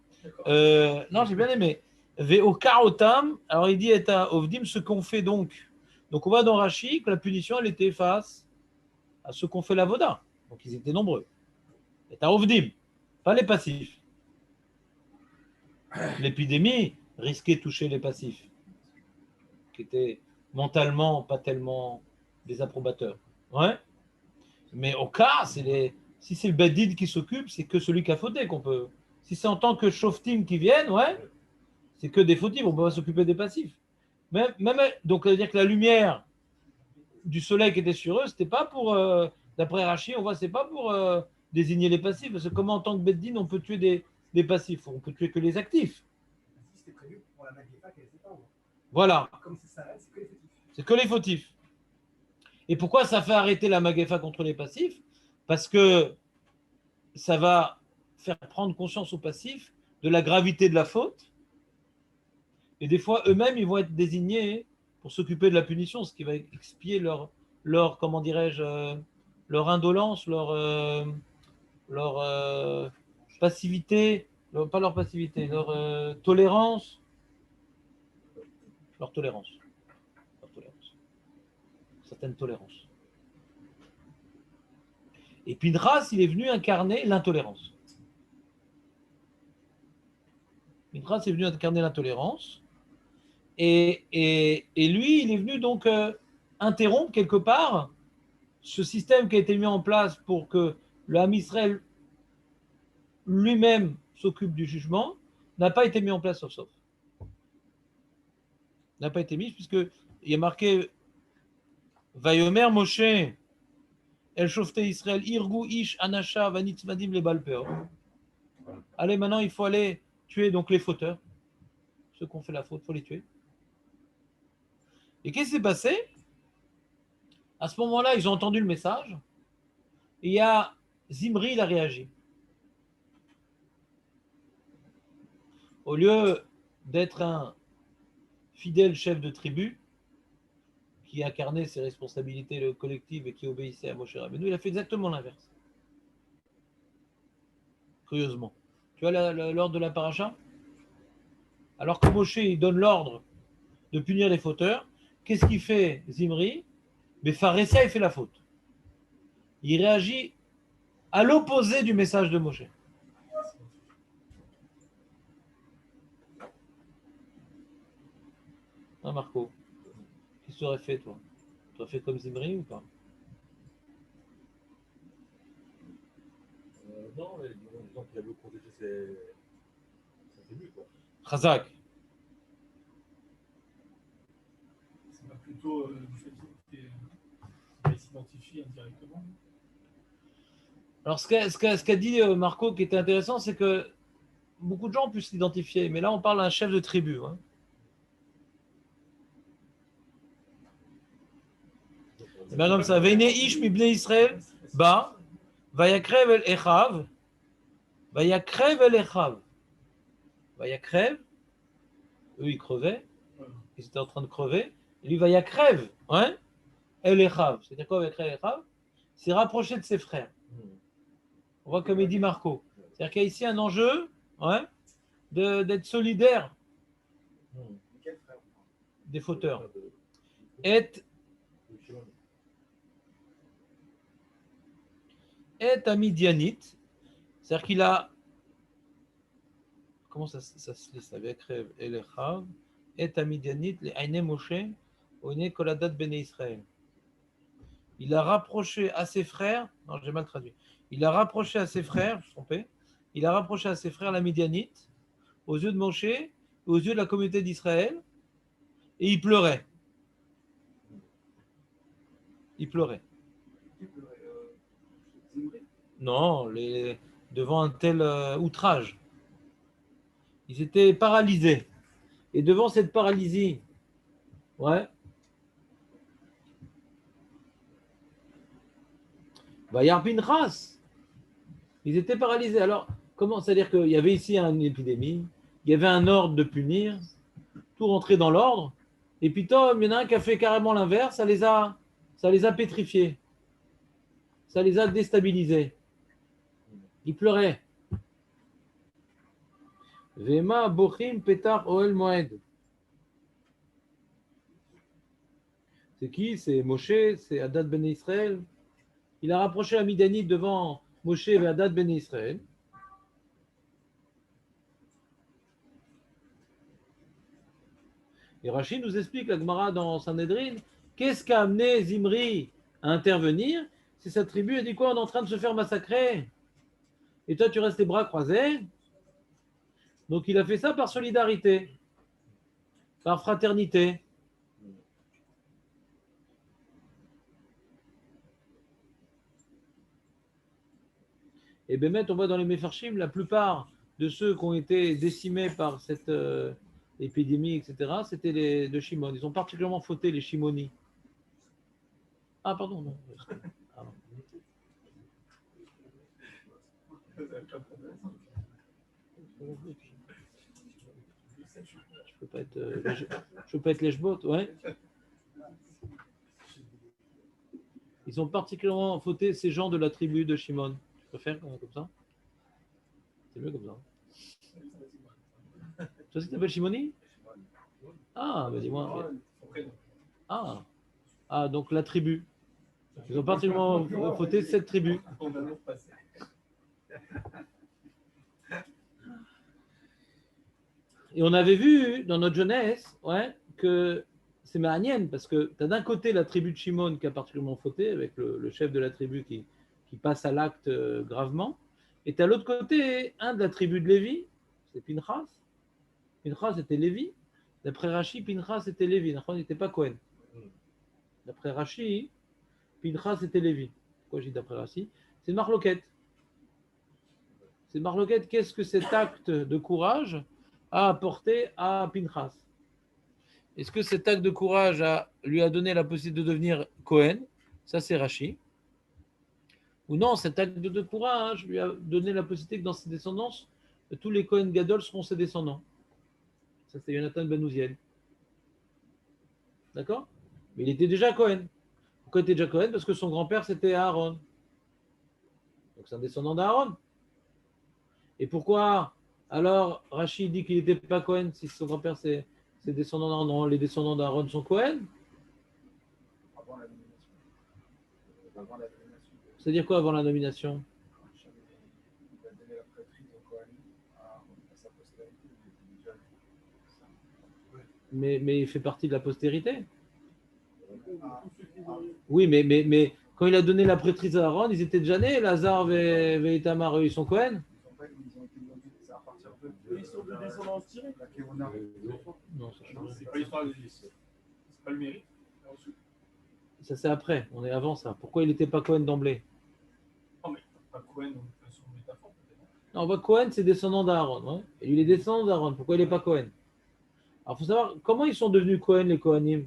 Non, j'ai bien aimé. Ve'oka otam. Alors, il dit et à Ovdim, ce qu'on fait donc. Donc, on voit dans Rashi que la punition, elle était face à ceux qu'on fait la voda. Donc, ils étaient nombreux. Et à Ovdim, pas les passifs. L'épidémie, risquaient de toucher les passifs, qui étaient mentalement pas tellement des approbateurs. Ouais. Mais au cas, si c'est le Bedid qui s'occupe, c'est que celui qui a fauté qu'on peut. Si c'est en tant que shoftim qui viennent, ouais, c'est que des fautifs, on peut pas s'occuper des passifs. Donc, ça veut dire que la lumière du soleil qui était sur eux, c'était pas pour, d'après Rachi, on voit, c'est pas pour désigner les passifs, parce que comment en tant que Beddin, on peut tuer des passifs, on peut tuer que les actifs. C'était prévu pour la Magéfa qu'elle s'étend. Voilà. Comme ça s'arrête, c'est que les fautifs. C'est que les fautifs. Et pourquoi ça fait arrêter la Magéfa contre les passifs? Parce que ça va faire prendre conscience aux passifs de la gravité de la faute. Et des fois, eux-mêmes, ils vont être désignés pour s'occuper de la punition, ce qui va expier leur comment dirais-je, leur indolence, leur passivité, pas leur passivité, leur tolérance, leur tolérance, certaine tolérance. Et Pinchas, il est venu incarner l'intolérance. Pinchas est venu incarner l'intolérance. Et lui, il est venu donc interrompre quelque part ce système qui a été mis en place pour que le Ham Israël lui-même s'occupe du jugement, n'a pas été mis en place sauf. N'a pas été mis, puisqu'il y a marqué Vayomer Moshe El Shofte Israël Irgu Ish Anasha Vanitzvadim le Balpeo. Allez, maintenant il faut aller tuer donc les fauteurs, ceux qui ont fait la faute, il faut les tuer. Et qu'est-ce qui s'est passé? À ce moment-là, ils ont entendu le message. Et il y a Zimri, il a réagi. Au lieu d'être un fidèle chef de tribu qui incarnait ses responsabilités collectives et qui obéissait à Moshe Rabbeinu, il a fait exactement l'inverse. Curieusement. Tu vois l'ordre de la paracha? Alors que Moshe il donne l'ordre de punir les fauteurs, qu'est-ce qu'il fait Zimri? Mais Pharésia, il fait la faute. Il réagit à l'opposé du message de Moshe. Hein, Marco? Qu'est-ce que tu aurais fait, toi? Tu aurais fait comme Zimri ou pas? Non, mais disons qu'il a voulu protéger ses tribus, quoi. Chazak. C'est pas plutôt du fait qu'il s'identifie indirectement. Alors, ce qu'a dit Marco qui était intéressant, c'est que beaucoup de gens ont pu s'identifier, mais là, on parle d'un chef de tribu. Hein. C'est bien comme ça. Veine ish mi bnei Israël, ba, vayakrev el echav, vayakrev el echav. Vayakrev, eux, ils crevaient, ils étaient en train de crever, et lui, vayakrev, ouais, el echav. C'est-à-dire quoi, vayakrev el echav? C'est rapproché de ses frères. On voit comme il dit Marco. C'est-à-dire qu'il y a ici un enjeu ouais, d'être solidaire des fauteurs. Et à Midianite, c'est-à-dire qu'il a. Comment ça se laisse avec Elechav? Et à Midianite, les Aïne Moshe, Oine Koladat Bene Israël. Il a rapproché à ses frères. Non, j'ai mal traduit. Il a rapproché à ses frères, je me suis trompé, il a rapproché à ses frères la Midianite, aux yeux de Moshe, aux yeux de la communauté d'Israël, et il pleurait. Il pleurait. Non, devant un tel outrage. Ils étaient paralysés. Et devant cette paralysie, ouais, Vayar Pinchas. Ils étaient paralysés. Alors, comment? C'est-à-dire qu'il y avait ici une épidémie, il y avait un ordre de punir, tout rentrait dans l'ordre, et puis il y en a un qui a fait carrément l'inverse, ça les a pétrifiés, ça les a déstabilisés. Ils pleuraient. Vema bochim petar oel moed. C'est qui? C'est Moshe, c'est Hadad ben Israël. Il a rapproché la Midianite devant Moshe et Hadad ben Israël. Et Rachid nous explique, la Gemara dans Sanhedrin, qu'est-ce qu'a amené Zimri à intervenir? C'est sa tribu, elle dit quoi? On est en train de se faire massacrer. Et toi, tu restes les bras croisés. Donc, il a fait ça par solidarité, par fraternité. Et Bémet, on voit dans les Mefarshim, la plupart de ceux qui ont été décimés par cette épidémie, etc., c'était les de Shimon. Ils ont particulièrement fauté, les Shimoni. Ah, pardon, non. Ah, non. Je peux pas être lèche-bot, ouais. Ils ont particulièrement fauté ces gens de la tribu de Shimon. Tu préfères comme ça? C'est mieux comme ça. Toi aussi, tu t'appelles Shimoni? Ah, bah dis-moi. Ah, donc la tribu. Ils ont particulièrement fauté cette tribu. Et on avait vu dans notre jeunesse que c'est Mahanienne, parce que tu as d'un côté la tribu de Shimon qui a particulièrement fauté, avec le chef de la tribu qui passe à l'acte gravement, et tu as l'autre côté un de la tribu de Lévi, c'est Pinchas. Pinchas était Lévi. D'après Rashi, Pinchas était Lévi. Il n'était pas Cohen. D'après Rashi, Pinchas était Lévi. Pourquoi je dis d'après Rashi? C'est une marloquette. C'est une marloquette. Qu'est-ce que cet acte de courage a apporté à Pinchas? Est-ce que cet acte de courage lui a donné la possibilité de devenir Cohen? Ça, c'est Rashi. Ou non, cet acte de courage lui a donné la possibilité que dans ses descendances, tous les Cohen Gadol seront ses descendants. Ça, c'est Jonathan Ben Uziel. D'accord? Mais il était déjà Cohen. Pourquoi il était déjà Cohen? Parce que son grand-père, c'était Aaron. Donc, c'est un descendant d'Aaron. Et pourquoi alors Rachid dit qu'il n'était pas Cohen si son grand-père, c'est descendant d'Aaron? Non, les descendants d'Aaron sont Cohen. Avant la nomination. C'est-à-dire quoi avant la nomination? Il a donné la prêtrise au Cohen à sa postérité. Mais il fait partie de la postérité. Oui, mais quand il a donné la prêtrise à Aaron, ils étaient déjà nés, Lazare et Itamar, ils sont Cohen. C'est à partir de. Ils sont de descendance directe. La Kéona. Non, C'est pas l'histoire des c'est pas le mérite. ça c'est après, on est avant ça. Pourquoi il n'était pas Cohen d'emblée? Non, mais pas Cohen de façon métaphore, peut-être. Non, on voit Cohen, c'est descendant d'Aaron. Ouais. Et lui, il est descendant d'Aaron. Pourquoi il n'est pas Cohen? Alors, il faut savoir comment ils sont devenus Cohen, les Kohanim.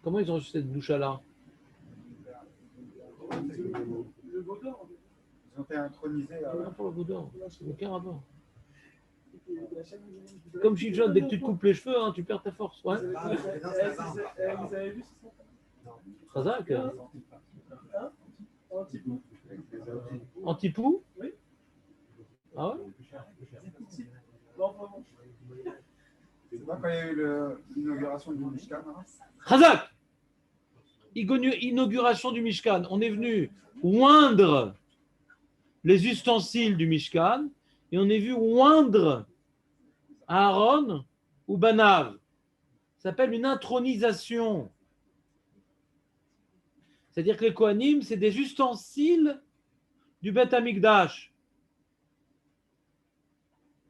Comment ils ont reçu cette doucha-là? Le Vaudor. Ils ont été intronisés à. Non, pas le Vaudor. C'est aucun rapport. Comme Chichon, dès que tu te coupes les cheveux, hein, tu perds ta force. Ouais. Vous avez vu ça? Khazak. Antipou. Antipou? Oui. Ah ouais? Non, vraiment. C'est pas quand il y a eu l'inauguration du Mishkan. Khazak! Inauguration du Mishkan. On est venu oindre les ustensiles du Mishkan et on est vu oindre Aaron ou Banav. Ça s'appelle une intronisation. C'est-à-dire que les Kohanim, c'est des ustensiles du Beth Amikdash.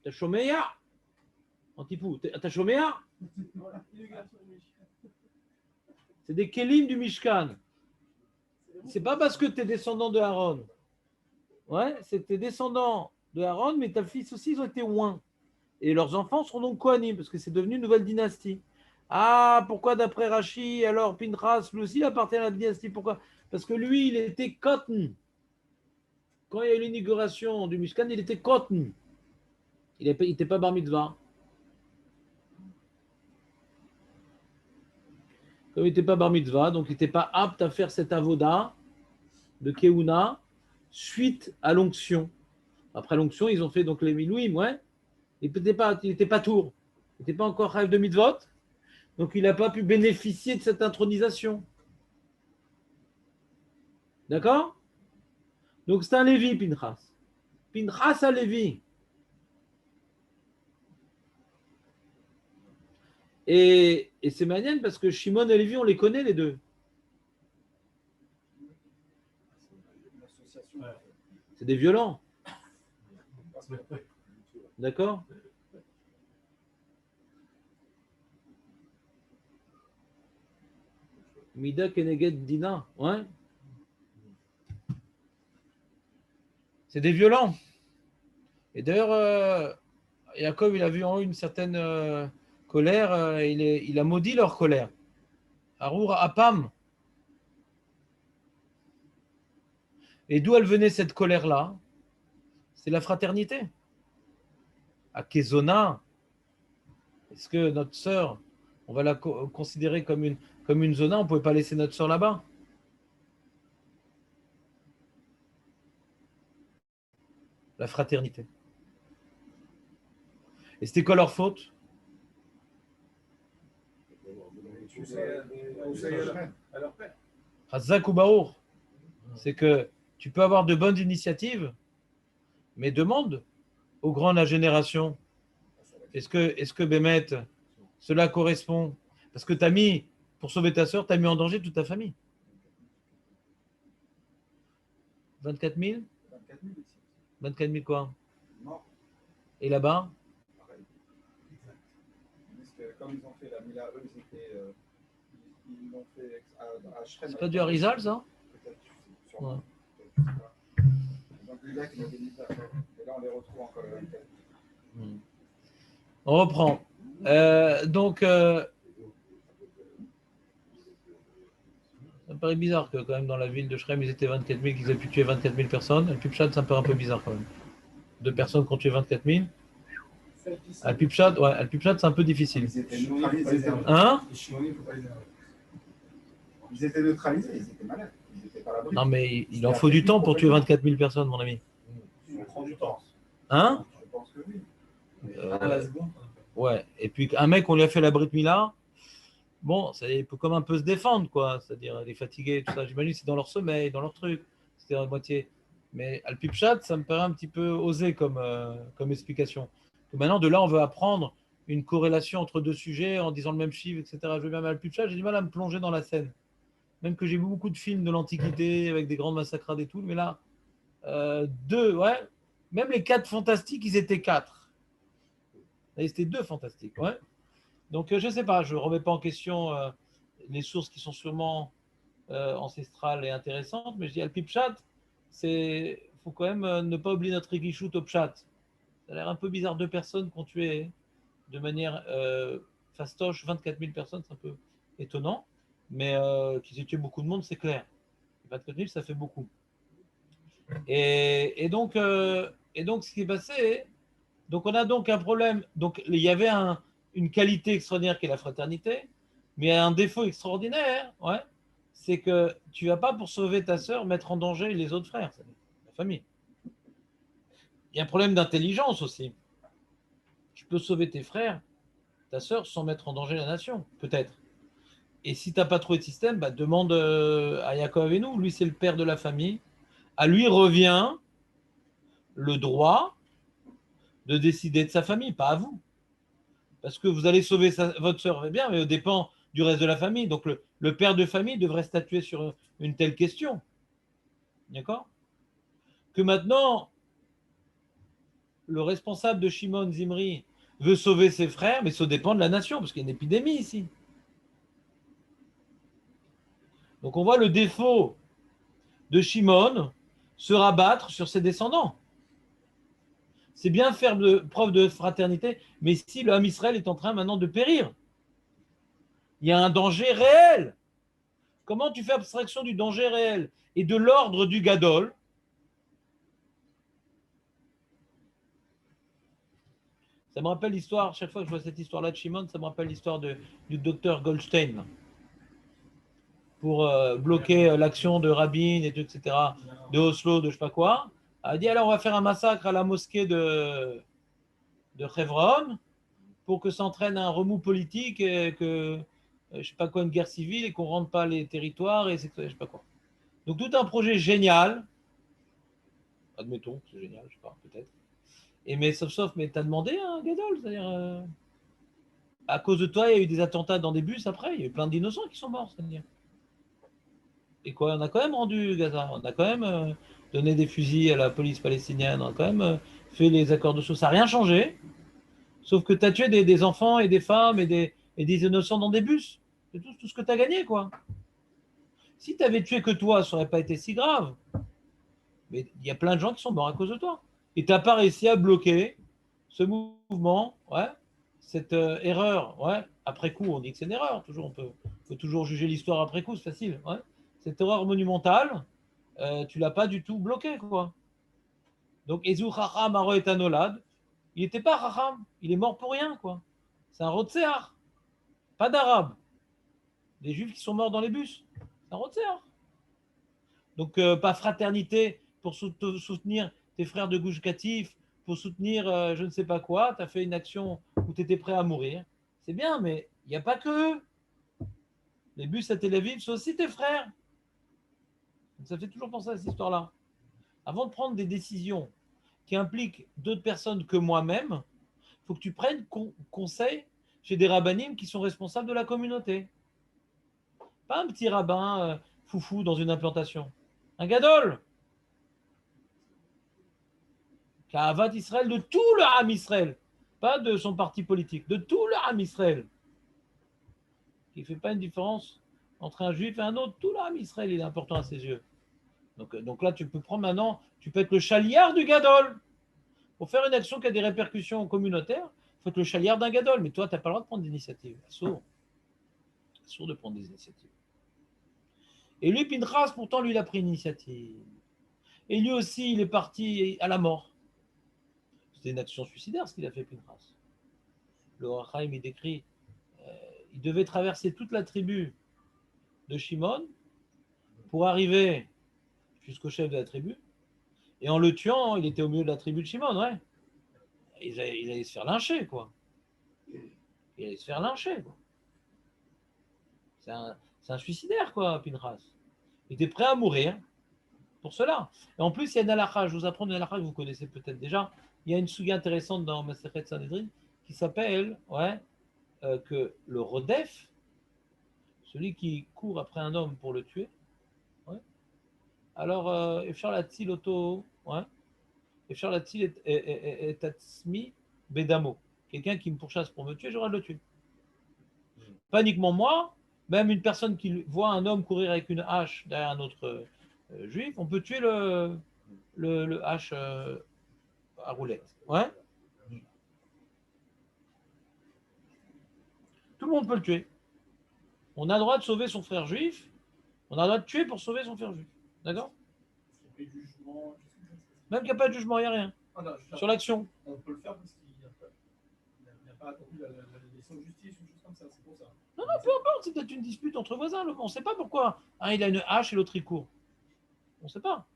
T'as Shoméa? Antipou, t'as Shoméa? C'est des Kélim du Mishkan. C'est pas parce que tu es descendant de Aaron. Ouais, c'est tes descendants de Aaron, mais ta fils aussi, ils ont été oints. Et leurs enfants seront donc Kohanim, parce que c'est devenu une nouvelle dynastie. Ah, pourquoi d'après Rashi, alors Pinchas, lui aussi, il appartient à la dynastie? Pourquoi? Parce que lui, il était Cotton. Quand il y a eu l'inauguration du Mishkan, il était Cotton. Il n'était pas Bar Mitzvah. Comme il n'était pas Bar Mitzvah, donc il n'était pas apte à faire cette avoda de Keuna suite à l'onction. Après l'onction, ils ont fait donc les Milouim, ouais. Il n'était pas tour. Il n'était pas encore rêve de mitzvot. Donc il n'a pas pu bénéficier de cette intronisation. D'accord? Donc c'est un Lévi, Pinchas. Pinchas à Lévi. Et c'est magnifique parce que Shimon et Lévi, on les connaît les deux. C'est des violents. D'accord? Mida Keneged Dina. Ouais. C'est des violents. Et d'ailleurs, Jacob, il a vu en eux une certaine colère. Il a maudit leur colère. Arour Apam. Et d'où elle venait cette colère-là? C'est la fraternité. À Kezona, est-ce que notre sœur, on va la considérer comme une zona, on ne pouvait pas laisser notre sœur là-bas? La fraternité. Et c'était quoi leur faute? Hazak ou Baour. C'est que tu peux avoir de bonnes initiatives, mais demande aux grands de la génération, est-ce que Bémet, cela correspond? Parce que tu as mis, pour sauver ta sœur, tu as mis en danger toute ta famille. 24 000? 24 000 quoi? Et là-bas? Comme ils ont fait la Mila, eux, ils l'ont fait à Shrem. C'est pas du Harizal, ça? Peut-être, sûrement. Ouais. Donc, les gars qui l'ont béni, et là, on les retrouve encore le 24. On reprend. Ça me paraît bizarre que quand même dans la ville de Shrem, ils étaient 24 000, qu'ils aient pu tuer 24 000 personnes. Al-Pipchat, ça me paraît un peu bizarre quand même. 2 personnes qui ont tué 24 000. Al-Pipchat, ouais, Al-Pipchat, c'est un peu difficile. Ils étaient neutralisés. Hein? Ils étaient neutralisés, ils étaient malades. Ils étaient pas à l'abri. Non, mais il en faut du temps pour tuer 24 000 personnes, mon ami. Ça prend du temps. Hein? Je pense que oui. Ouais, et puis un mec, on lui a fait la Brit Mila, bon, il peut comme un peu se défendre, quoi. C'est-à-dire, il est fatigué, tout ça. J'imagine c'est dans leur sommeil, dans leur truc. C'était à moitié. Mais Al-Pipchat, ça me paraît un petit peu osé comme explication. Que maintenant, de là, on veut apprendre une corrélation entre deux sujets en disant le même chiffre, etc. Je veux bien, mais Al-Pipchat, j'ai du mal à me plonger dans la scène. Même que j'ai vu beaucoup de films de l'Antiquité avec des grandes massacrades et tout, mais là, 2, ouais. Même les 4 fantastiques, ils étaient 4. Et c'était 2 fantastiques, ouais. Donc, je ne sais pas, je ne remets pas en question les sources qui sont sûrement ancestrales et intéressantes, mais je dis Al-Pipchat, il faut quand même ne pas oublier notre Rikishut au Pchat. Ça a l'air un peu bizarre, 2 personnes qui ont tué de manière fastoche 24 000 personnes, c'est un peu étonnant, mais qu'ils aient tué beaucoup de monde, c'est clair. 24 000, ça fait beaucoup. Et donc, ce qui est passé, donc on a donc un problème. Donc, il y avait une qualité extraordinaire qui est la fraternité, mais un défaut extraordinaire, ouais, c'est que tu ne vas pas, pour sauver ta sœur, mettre en danger les autres frères, la famille. Il y a un problème d'intelligence aussi. Tu peux sauver tes frères, ta sœur, sans mettre en danger la nation, peut-être. Et si tu n'as pas trouvé de système, bah, demande à Yaakov Avinu, lui c'est le père de la famille. À lui revient le droit de décider de sa famille, pas à vous. Parce que vous allez sauver votre sœur, bien, mais au dépend du reste de la famille. Donc le père de famille devrait statuer sur une telle question. D'accord? Que maintenant, le responsable de Shimon Zimri veut sauver ses frères, mais ça dépend de la nation, parce qu'il y a une épidémie ici. Donc on voit le défaut de Shimon se rabattre sur ses descendants. C'est bien faire preuve de fraternité, mais si le Ham Israël est en train maintenant de périr, il y a un danger réel. Comment tu fais abstraction du danger réel et de l'ordre du Gadol? Ça me rappelle l'histoire, chaque fois que je vois cette histoire-là de Shimon, ça me rappelle l'histoire du docteur Goldstein pour bloquer l'action de Rabin, et tout, etc., de Oslo, de je ne sais pas quoi. Il a dit alors on va faire un massacre à la mosquée de Hebron pour que s'entraîne un remous politique et que, je ne sais pas quoi, une guerre civile et qu'on ne rentre pas les territoires et je ne sais pas quoi. Donc tout un projet génial, admettons, c'est génial, je ne sais pas, peut-être. Et mais sauf, mais tu as demandé un Gadol, c'est-à-dire à cause de toi, il y a eu des attentats dans des bus après. Il y a eu plein d'innocents qui sont morts, c'est-à-dire. Et quoi, on a quand même rendu Gaza. On a quand même donné des fusils à la police palestinienne. On a quand même fait les accords de Sceaux. Ça n'a rien changé. Sauf que tu as tué des enfants et des femmes et des innocents dans des bus. C'est tout ce que tu as gagné, quoi. Si tu avais tué que toi, ça n'aurait pas été si grave. Mais il y a plein de gens qui sont morts à cause de toi. Et tu n'as pas réussi à bloquer ce mouvement, ouais, cette erreur, ouais. Après coup, on dit que c'est une erreur. Toujours, on peut toujours juger l'histoire après coup, c'est facile. Ouais. Cette erreur monumentale, tu l'as pas du tout bloquée, quoi. Donc, Ezu Chacham Aro et Anolad, il n'était pas Chacham, il est mort pour rien, quoi. C'est un Rotsear, pas d'Arabes. Des Juifs qui sont morts dans les bus, c'est un Rotsear. Donc, pas fraternité pour soutenir tes frères de Gush Katif, pour soutenir je ne sais pas quoi, tu as fait une action où tu étais prêt à mourir. C'est bien, mais il n'y a pas que eux. Les bus à Tel Aviv, c'est aussi tes frères. Donc, ça fait toujours penser à cette histoire-là. Avant de prendre des décisions qui impliquent d'autres personnes que moi-même, il faut que tu prennes conseil chez des rabbinim qui sont responsables de la communauté. Pas un petit rabbin foufou dans une implantation. Un gadol. Ka'avat Israël, de tout le Ham Israël. Pas de son parti politique, de tout le Ham Israël. Qui ne fait pas une différence entre un juif et un autre. Tout le Ham Israël, il est important à ses yeux. Donc là, tu peux prendre maintenant, tu peux être le chaliard du gadol. Pour faire une action qui a des répercussions communautaires, il faut être le chaliard d'un gadol. Mais toi, tu n'as pas le droit de prendre d'initiative. Sourd. Sourd de prendre des initiatives. Et lui, Pinchas, pourtant, lui, il a pris une initiative. Et lui aussi, il est parti à la mort. C'était une action suicidaire, ce qu'il a fait, Pinchas. Le Rachaim, il décrit, il devait traverser toute la tribu de Shimon pour arriver jusqu'au chef de la tribu. Et en le tuant, il était au milieu de la tribu de Shimon, ouais. Il allait se faire lyncher, quoi. Il allait se faire lyncher, quoi. C'est un suicidaire, quoi, Pinchas. Il était prêt à mourir pour cela. Et en plus, il y a une halakha, je vous apprends une halakha que vous connaissez peut-être déjà. Il y a une souga intéressante dans Masechet Sanhedrin qui s'appelle que le rodef, celui qui court après un homme pour le tuer, ouais, alors Efshar Latil Auto, ouais, Efshar Latil est Tatsmi Bedamo. Quelqu'un qui me pourchasse pour me tuer, j'aurai de le tuer. Pas uniquement moi, même une personne qui voit un homme courir avec une hache derrière un autre juif, on peut tuer le hache à roulette. Ouais. Tout le monde peut le tuer. On a le droit de sauver son frère juif, on a le droit de tuer pour sauver son frère juif. D'accord? Même qu'il n'y a pas de jugement, il n'y a rien. Ah non, sur l'action. On peut le faire parce qu'il n'y a pas attendu la décision de justice ou quelque chose comme ça, c'est pour ça. Non, peu importe, c'est peut-être une dispute entre voisins. On ne sait pas pourquoi. Un, il a une hache et l'autre, il court. On ne sait pas.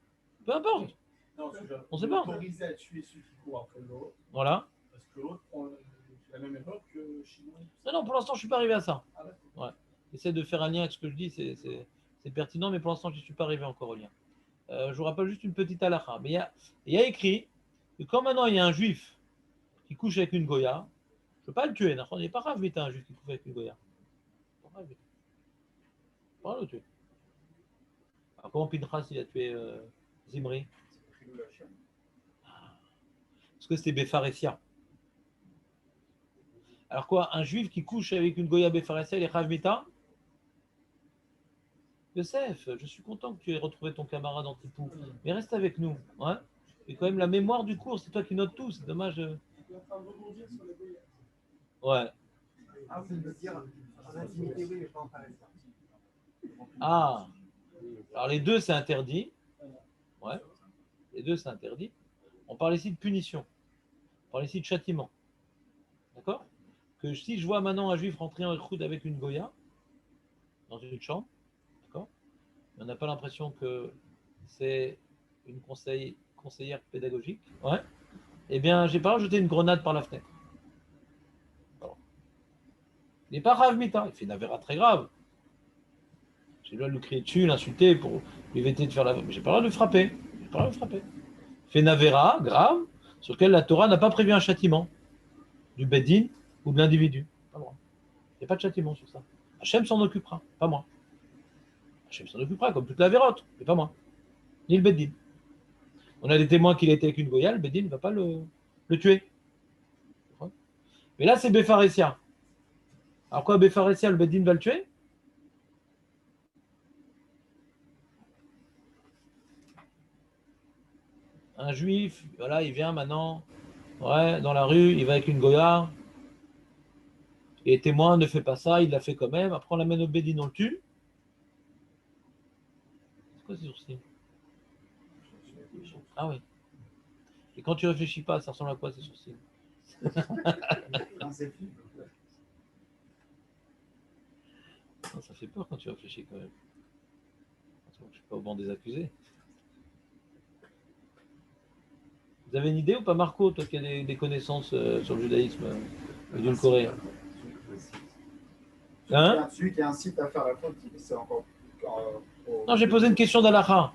Peu importe. Non, on ne sait pas. Autorisé à tuer celui qui court après l'autre. Voilà. Parce que l'autre prend la même erreur que Chinois. Non, pour l'instant, je ne suis pas arrivé à ça. Ah, ouais. J'essaie de faire un lien avec ce que je dis, c'est pertinent, mais pour l'instant, je n'y suis pas arrivé encore au lien. Je vous rappelle juste une petite halakha. Mais il y a écrit que quand maintenant il y a un juif qui couche avec une goya, je ne peux pas le tuer. Il n'est pas grave, vite, un juif qui couche avec une goya. Pas le tuer. Alors, comment Pinchas il a tué Zimri? Parce que c'était Befaressia. Alors quoi, un juif qui couche avec une goya Befaressia, il est Chav Mita? Yosef, je suis content que tu aies retrouvé ton camarade Antipou, mais reste avec nous. Hein, et quand même la mémoire du cours, c'est toi qui notes tout, c'est dommage. Ouais. Ah, vous voulez dire en intimité, oui, mais pas en Palestine. Ah, alors les deux, c'est interdit. Ouais, les deux, c'est interdit. On parle ici de punition. On parle ici de châtiment. D'accord? Que si je vois maintenant un juif rentrer en écoute avec une goya dans une chambre, on n'a pas l'impression que c'est une conseillère pédagogique. Ouais. Eh bien, j'ai pas jeté une grenade par la fenêtre. Bon. Il n'est pas Rav Mita, il fait une avéra très grave. J'ai le droit de lui crier dessus, l'insulter pour lui éviter de faire la. Mais j'ai pas le droit de le frapper. J'ai pas le droit de le frapper. Il fait une avéra grave sur laquelle la Torah n'a pas prévu un châtiment du Bedin ou de l'individu. Pas le droit. n'y a pas de châtiment sur ça. Hachem s'en occupera, pas moi. Hachem s'en occupera, comme toute la vérote, mais pas moi. Ni le Beddin. On a des témoins qu'il était avec une goya, le Beddin ne va pas le tuer. Mais là, c'est Bépharésia. Alors quoi, Bépharésia, le Beddin va le tuer? Un juif, voilà, il vient maintenant, ouais, dans la rue, il va avec une goya. Et témoin ne fait pas ça, il l'a fait quand même. Après, on l'amène au Beddin, on le tue. C'est quoi ces sourcils? Ah oui. Et quand tu réfléchis pas, ça ressemble à quoi ces sourcils? Un selfie. Non, ça fait peur quand tu réfléchis quand même. Je ne suis pas au banc des accusés. Vous avez une idée ou pas, Marco, toi qui as des connaissances sur le judaïsme d'une Corée? Hein? Celui qui incite à faire la faute, c'est encore. Non, j'ai posé une question d'Alaha.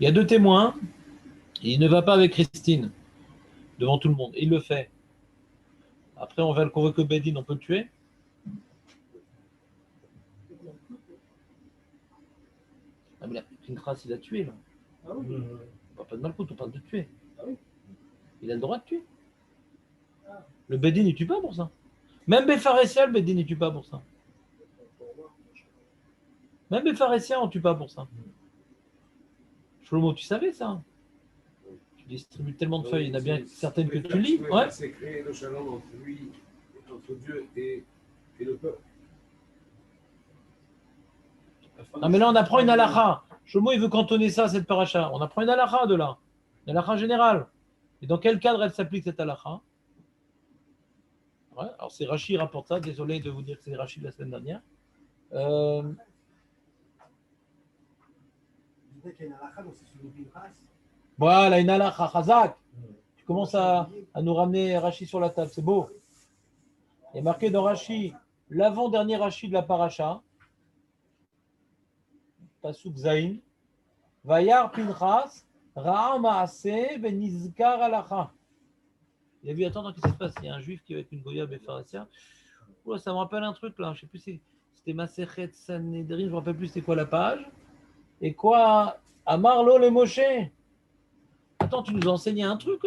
Il y a 2 témoins. Il ne va pas avec Christine devant tout le monde. Il le fait. Après, on va le convoquer au Beddin, on peut le tuer? Ah, mais Pinchas, il a tué, là. Ah oui. On parle pas de Malkout, on parle de tuer. Ah oui. Il a le droit de tuer. Le Beddin, il ne tue pas pour ça. Même Bépharésia, le Beddin, il ne tue pas pour ça. Même Bépharésia, on ne tue pas pour ça. Shlomo, tu savais ça? Tu distribues tellement de feuilles, il y en a bien certaines que tu lis. Ouais. C'est créer le shalom entre lui, entre Dieu et le peuple. Non, mais là, on apprend une halakha. Shlomo, il veut cantonner ça, cette paracha. On apprend une halakha de là. Une halakha générale. Et dans quel cadre elle s'applique, cette halakha? Ouais, alors, c'est Rashi qui rapporte ça. Désolé de vous dire que c'est Rashi de la semaine dernière. Voilà, une halakha chazak. Tu commences à nous ramener Rashi sur la table. C'est beau. Il y a marqué dans Rashi, l'avant-dernier Rashi de la paracha. Pasuk Zain, Vayar Pinchas, Ra'a Maaseh, Benizkar Alacha. Il a vu, attends, qu'est-ce qui se passe? Il y a un juif qui est avec une goya Bépharasia. Oh, ça me rappelle un truc là, je ne sais plus si c'était Masechet Sanhedrin, je ne me rappelle plus c'était quoi la page. Et quoi? Amarlo le Moshe. Attends, tu nous enseignais un truc,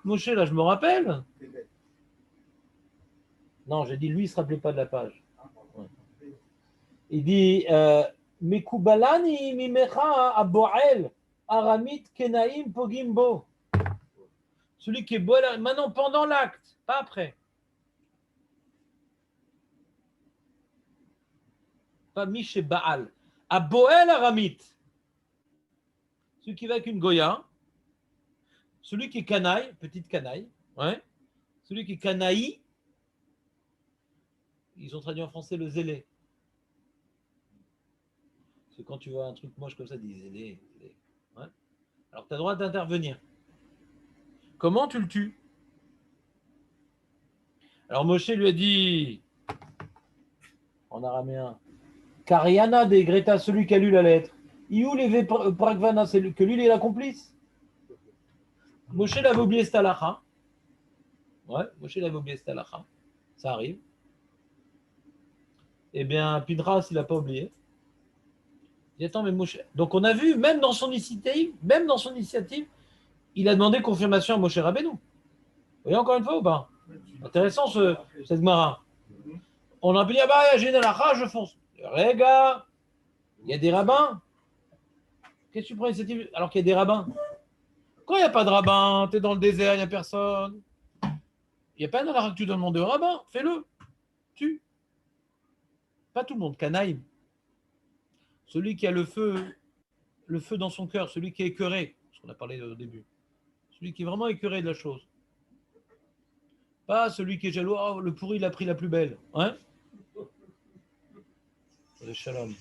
Moshe, là, je me rappelle. Non, j'ai dit lui, il ne se rappelait pas de la page. Ouais. Il dit. Mekubalani mimecha aboel aramit kenaim pogimbo. Celui qui est beau, maintenant pendant l'acte, pas après. Pas Miché Baal. Aboel aramit. Celui qui va avec une goya. Celui qui est canaille, petite canaille. Ouais. Celui qui est canaï. Ils ont traduit en français le zélé. Quand tu vois un truc moche comme ça, dis zélé. Ouais. Alors tu as le droit d'intervenir. Comment tu le tues? Alors Moshe lui a dit en araméen, Kariana de Greta, celui qui a lu la lettre. Iou les Pragvana, c'est que lui il est la complice. Moshe l'avait oublié cette halakha. Ouais, Moshe l'avait oublié cette halakha. Ça arrive. Eh bien, Pinchas, il n'a pas oublié. Il dit, attends, mais Moshe... Donc on a vu, même dans son initiative, il a demandé confirmation à Moshe Rabbeinu. Vous voyez encore une fois ou pas? Intéressant cette Gemara. On a dit, ah bah, j'ai une halakha, je fonce. Les gars, il y a des rabbins. Qu'est-ce que tu prends l'initiative alors qu'il y a des rabbins? Quand il n'y a pas de rabbin, tu es dans le désert, il n'y a personne. Il n'y a pas de halakha que tu dois demander au rabbin. Fais-le. Tue. Pas tout le monde. Canaïm. Celui qui a le feu dans son cœur, celui qui est écœuré, ce qu'on a parlé au début, celui qui est vraiment écœuré de la chose. Pas celui qui est jaloux, oh, le pourri, il a pris la plus belle. Hein? Le shalom.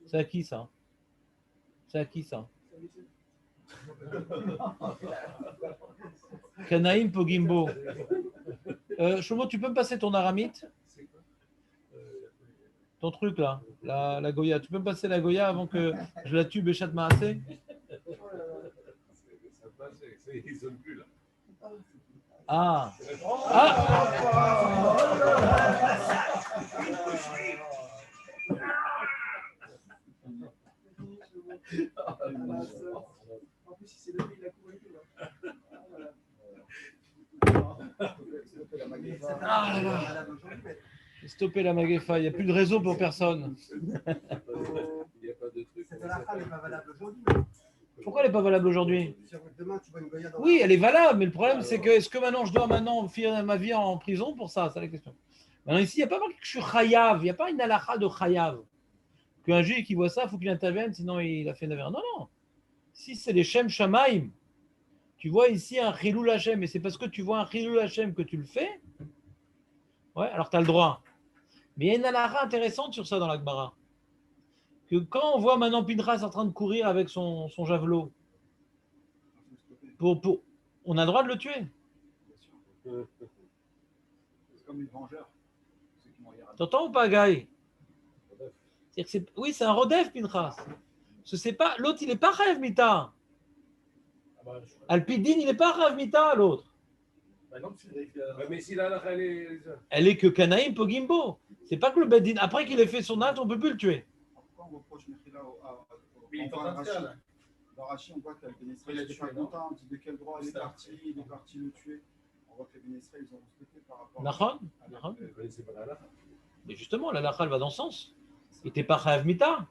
C'est à qui ça? C'est à qui ça? Kanaïm Pogimbo. Shlomo, tu peux me passer ton aramite? Ton truc là, la Goya. Tu peux me passer la Goya avant que je la tue Béchat Maasé? Ça passe, ils ne sont plus là. Ah. Ah. En plus, si c'est le pays de la cour et tout. Ah là là. Stopper la Magefa, il n'y a plus de réseau pour personne. Il n'y a pas de truc. Cette halakha n'est pas valable aujourd'hui. Pourquoi elle n'est pas valable aujourd'hui? Demain, tu vois une goya dans Oui, elle est valable, mais le problème c'est que est-ce que maintenant je dois finir ma vie en prison pour ça? C'est la question. Maintenant ici, il n'y a pas marqué que je suis chayav, il n'y a pas une halakha de chayav. Qu'un juif qui voit ça, il faut qu'il intervienne, sinon il a fait une affaire. Non, non. Si c'est les Shem Shamaim, tu vois ici un Chilul Hashem, et c'est parce que tu vois un Chilul Hashem que tu le fais, ouais, alors tu as le droit. Mais il y a une halakha intéressante sur ça dans la Gemara. Que quand on voit maintenant Pinchas en train de courir avec son javelot, on a le droit de le tuer. C'est comme les vengeurs. Ceux qui vont y arriver. T'entends ou pas, Guy? Oui, c'est un Rodef, Pinchas. L'autre, il n'est pas Chayav Mita. Alpidine, il n'est pas Chayav Mita, l'autre. Mais si la halakha, Elle est que Kanaïm Pogimbo. C'est pas que le Bedin. Après qu'il ait fait son acte, on ne peut plus le tuer. Pourquoi on reproche Mechila Mais il est en train de faire, là. Dans Rachid, on voit que les Il a n'était tué, pas non? content, on dit de quel droit il est parti le tuer. On voit que les Israël, ils ont respecté par rapport Nachon. ne connaissait pas la halakha. Mais justement, la halakha, elle va dans ce sens. Il n'était pas Chayav Mita.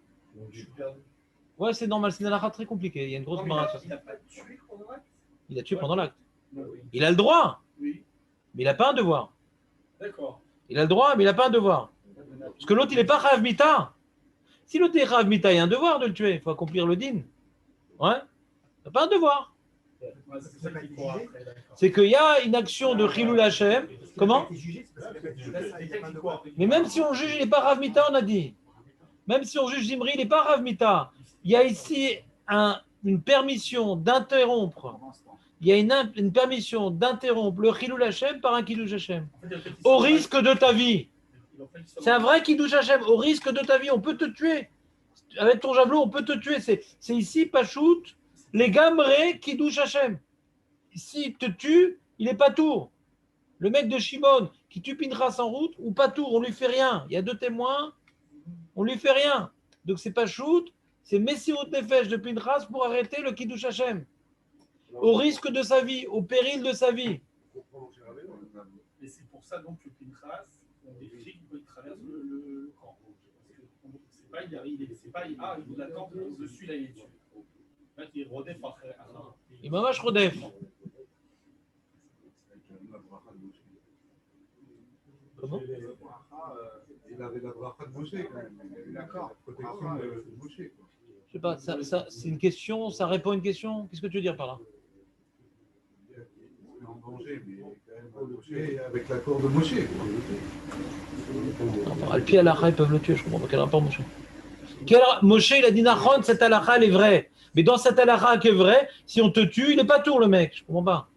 Ouais, c'est normal, c'est une halakha très compliquée. Il y a une grosse marque. Il n'a pas tué pendant l'acte. Il a tué pendant l'acte. Oui. Il a le droit, Oui. mais il n'a pas un devoir. D'accord. Il a le droit, mais il n'a pas un devoir. Parce que l'autre, il n'est pas Chayav Mita. Si l'autre est Chayav Mita, il y a un devoir de le tuer. Il faut accomplir le din. Ouais. Il n'a pas un devoir. Ouais, c'est ça qu'il faut après, d'accord. C'est qu'il y a une action de Chilul Hashem. Comment? Mais même si on juge, il n'est pas Rav Mita, on a dit. Même si on juge Zimri, il n'est pas Rav Mita. Il y a ici une permission d'interrompre. Il y a une permission d'interrompre le Chilul Hashem par un Kiddush Hashem. Au risque de ta vie. C'est un vrai Kiddush Hashem. Au risque de ta vie, on peut te tuer. Avec ton javelot, on peut te tuer. C'est ici, Pachout, les Gamré Kiddush Hashem. S'il te tue, il n'est pas tour. Le mec de Shimon qui tue Pinchas en route, ou pas tour, on lui fait rien. Il y a 2 témoins, on lui fait rien. Donc c'est pas shoot, c'est Messirut Nefesh de Pinchas pour arrêter le Kiddush Hashem. Au risque de sa vie, au péril de sa vie. Et c'est pour ça donc que Pinchas, on décrit qu'il traverse le camp. C'est pas, il l'attend dessus, là, il est tué. Là, il rodef après. Il m'a vache Rodef. Comment? Il avait la bracha de Moshe quand même. D'accord. La protection de Moshe. Je sais pas, ça, c'est une question, ça répond à une question. Qu'est-ce que tu veux dire par là? Il est en danger, mais quand même Moshe avec l'accord de Moshe. Enfin, Alpi Halakha, ils peuvent le tuer, je comprends pas quel rapport Moshe. Moshe, il a dit Nachon, cette halakha, elle est vraie. Mais dans cette halakha qui est vraie, si on te tue, il n'est pas tour, le mec. Je comprends pas.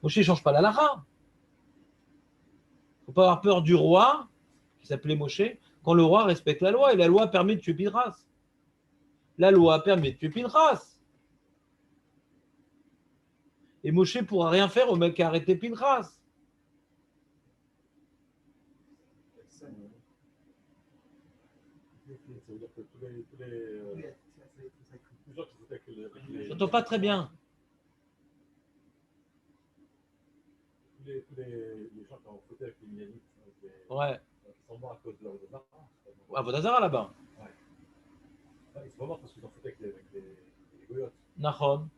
Moshe ne change pas l'halakha. Il ne faut pas avoir peur du roi, qui s'appelait Moshe, quand le roi respecte la loi. Et la loi permet de tuer Pinchas. La loi permet de tuer Pinchas. Et Moshe ne pourra rien faire au mec qui a arrêté Pinchas. Je n'entends pas très bien. Tous les gens qui ont fauté avec les Mianites, Ouais. ils sont morts à cause de leur Vodazara. À Vodazara là-bas. Ils sont morts parce qu'ils ont fauté avec les Goyotes. Nachon.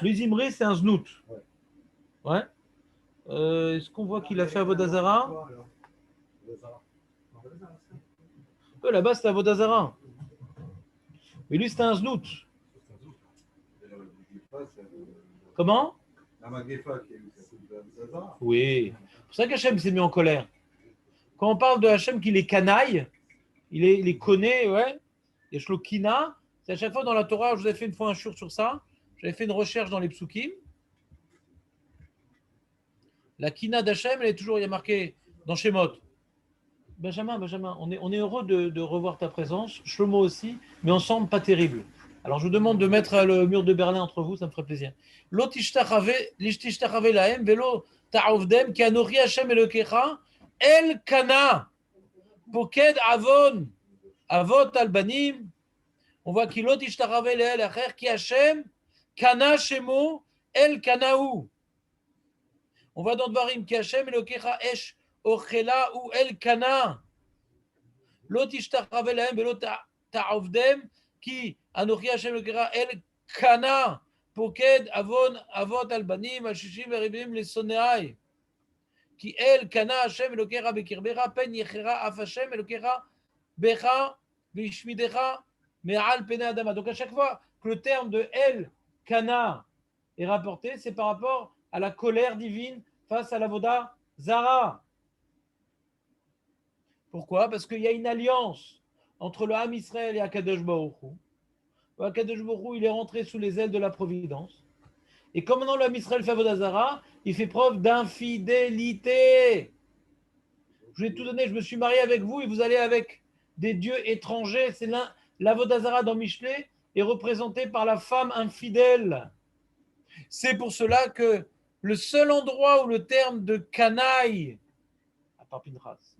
Le Zimri, c'est un znout. Ouais. Est-ce qu'on voit qu'il a fait à Vodazara? Là-bas, c'était à Vodazara. Mais lui, c'était un znout. Comment? La Magefa qui est Zazara. Oui. C'est pour ça qu'Hachem s'est mis en colère. Quand on parle de Hachem qu'il est canaille, il les connaît, ouais. Et Shlokina, c'est à chaque fois dans la Torah, je vous ai fait une fois un shur sur ça. J'avais fait une recherche dans les psukim. La kina d'Hachem, elle est toujours, il y a marqué dans Shemot. Benjamin, on est heureux de revoir ta présence. Shlomo aussi, mais ensemble, pas terrible. Alors, je vous demande de mettre le mur de Berlin entre vous, ça me ferait plaisir. Lo tishtachave lahem velo ta'ovdem ki anochi Hashem Elokecha el kana poked avon avot albanim. On voit qu'il lot ishtaravé le'el acher ki Hashem kana shemo el kanaou. On va dans Dvarim ki Hashem Elokecha esh ochela ou el kana. Lot ishtaravé le'el belot ta'ovdem ki anochi Hashem Elokecha el kana poked avon avot albanim ashishim veribim lesoneai. Ki el kana Hashem Elokecha bekirbecha pen yechera af Hashem Elokecha becha vishmidecha me'al pene adama. Donc à chaque fois que le terme de el kana est rapporté, c'est par rapport à la colère divine face à l'avoda zara. Pourquoi? Parce qu'il y a une alliance entre le Ham Israël et Akadosh Baruch Hu. Akadosh Baruch Hu, il est rentré sous les ailes de la providence. Et comme maintenant le Ham Israël fait avoda zara, il fait preuve d'infidélité. Je vous ai tout donné, je me suis marié avec vous et vous allez avec des dieux étrangers. C'est l'avoda zara dans Michelet est représenté par la femme infidèle. C'est pour cela que le seul endroit où le terme de canaille, à part Pinchas,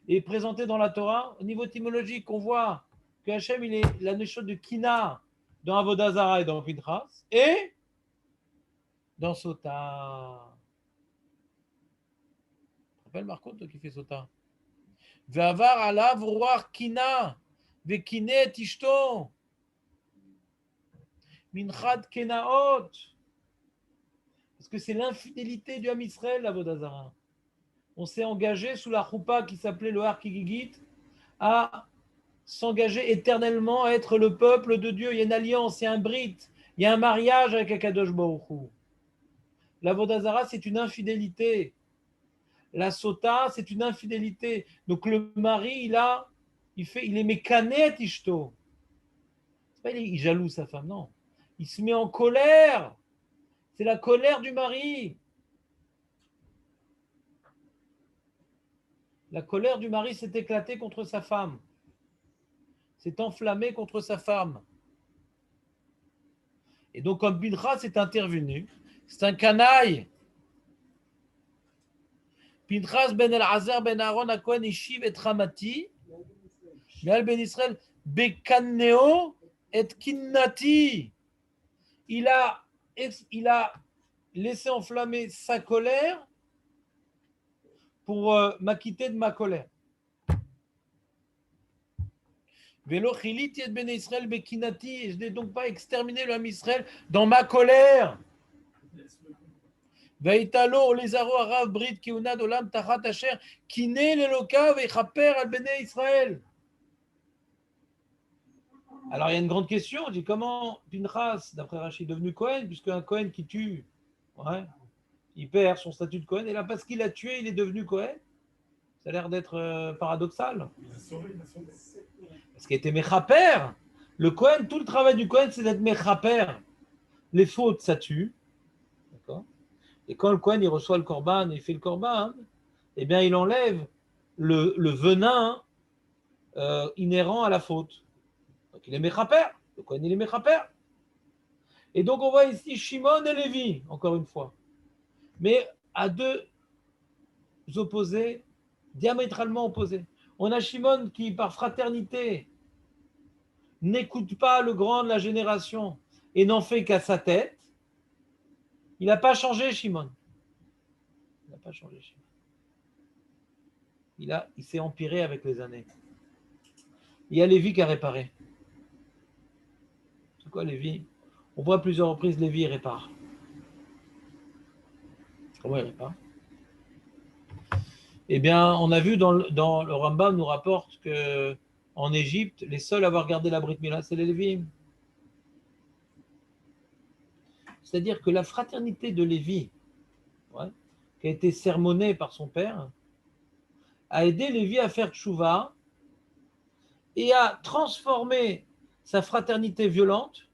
est présenté dans la Torah, au niveau étymologique, on voit que Hachem, il est la notion de kina dans avoda zara et dans Pinchas, et dans Sota. Tu te rappelles Marco, toi qui fais Sota? Ve'avar alav ruach kina ve'kine tishto minchad kenaot. Parce que c'est l'infidélité du Ham Israël, la avoda zara. On s'est engagé sous la choupa qui s'appelait le Har Kigigit à s'engager éternellement à être le peuple de Dieu. Il y a une alliance, il y a un brit, il y a un mariage avec Akadosh Baruch Hu. L'avoda zara, c'est une infidélité. La sota, c'est une infidélité. Donc le mari, il est mécanet ishto. C'est pas il jalouse sa femme, non. Il se met en colère. C'est la colère du mari. La colère du mari s'est éclatée contre sa femme. S'est enflammée contre sa femme. Et donc, comme Pinchas est intervenu, c'est un canaille. Pinchas ben El-Azar ben Aaron Akohen Ishiv et Ramati, Me'al ben Israël Bekanneo et Kinnati. Il a laissé enflammer sa colère pour m'acquitter de ma colère. Velo chiliti et ben Israël bekinati, et je n'ai donc pas exterminé le Ham Israël dans ma colère. Vaitalo lezaro arav brit kiuna dolam tachat asher kine leloka vechaper al bnei Israël. Alors il y a une grande question, on dit comment Pinchas, d'après Rachid, est devenu Cohen, puisque un Cohen qui tue, il perd son statut de Cohen, et là parce qu'il a tué, il est devenu Cohen. Ça a l'air d'être paradoxal. Parce qu'il était Mechaper. Le Cohen, tout le travail du Cohen, c'est d'être Mechaper. Les fautes, ça tue. D'accord. Et quand le Cohen, il reçoit le Corban et il fait le Corban, eh bien, il enlève le venin inhérent à la faute. Donc, il est Mechaper. Le Cohen, il est Mechaper. Et donc, on voit ici Shimon et Lévi, encore une fois. Mais à deux opposés, diamétralement opposés. On a Shimon qui, par fraternité, n'écoute pas le grand de la génération et n'en fait qu'à sa tête. Il n'a pas changé, Shimon. Il n'a pas changé, Shimon. Il s'est empiré avec les années. Il y a Lévi qui a réparé. C'est quoi Lévi? On voit à plusieurs reprises Lévi répare. Comment il répare? Eh bien, on a vu dans le Rambam nous rapporte que en Égypte, les seuls à avoir gardé la Brit Mila, c'est les Lévi. C'est-à-dire que la fraternité de Lévi, qui a été sermonnée par son père, a aidé Lévi à faire tchouva et à transformer sa fraternité violente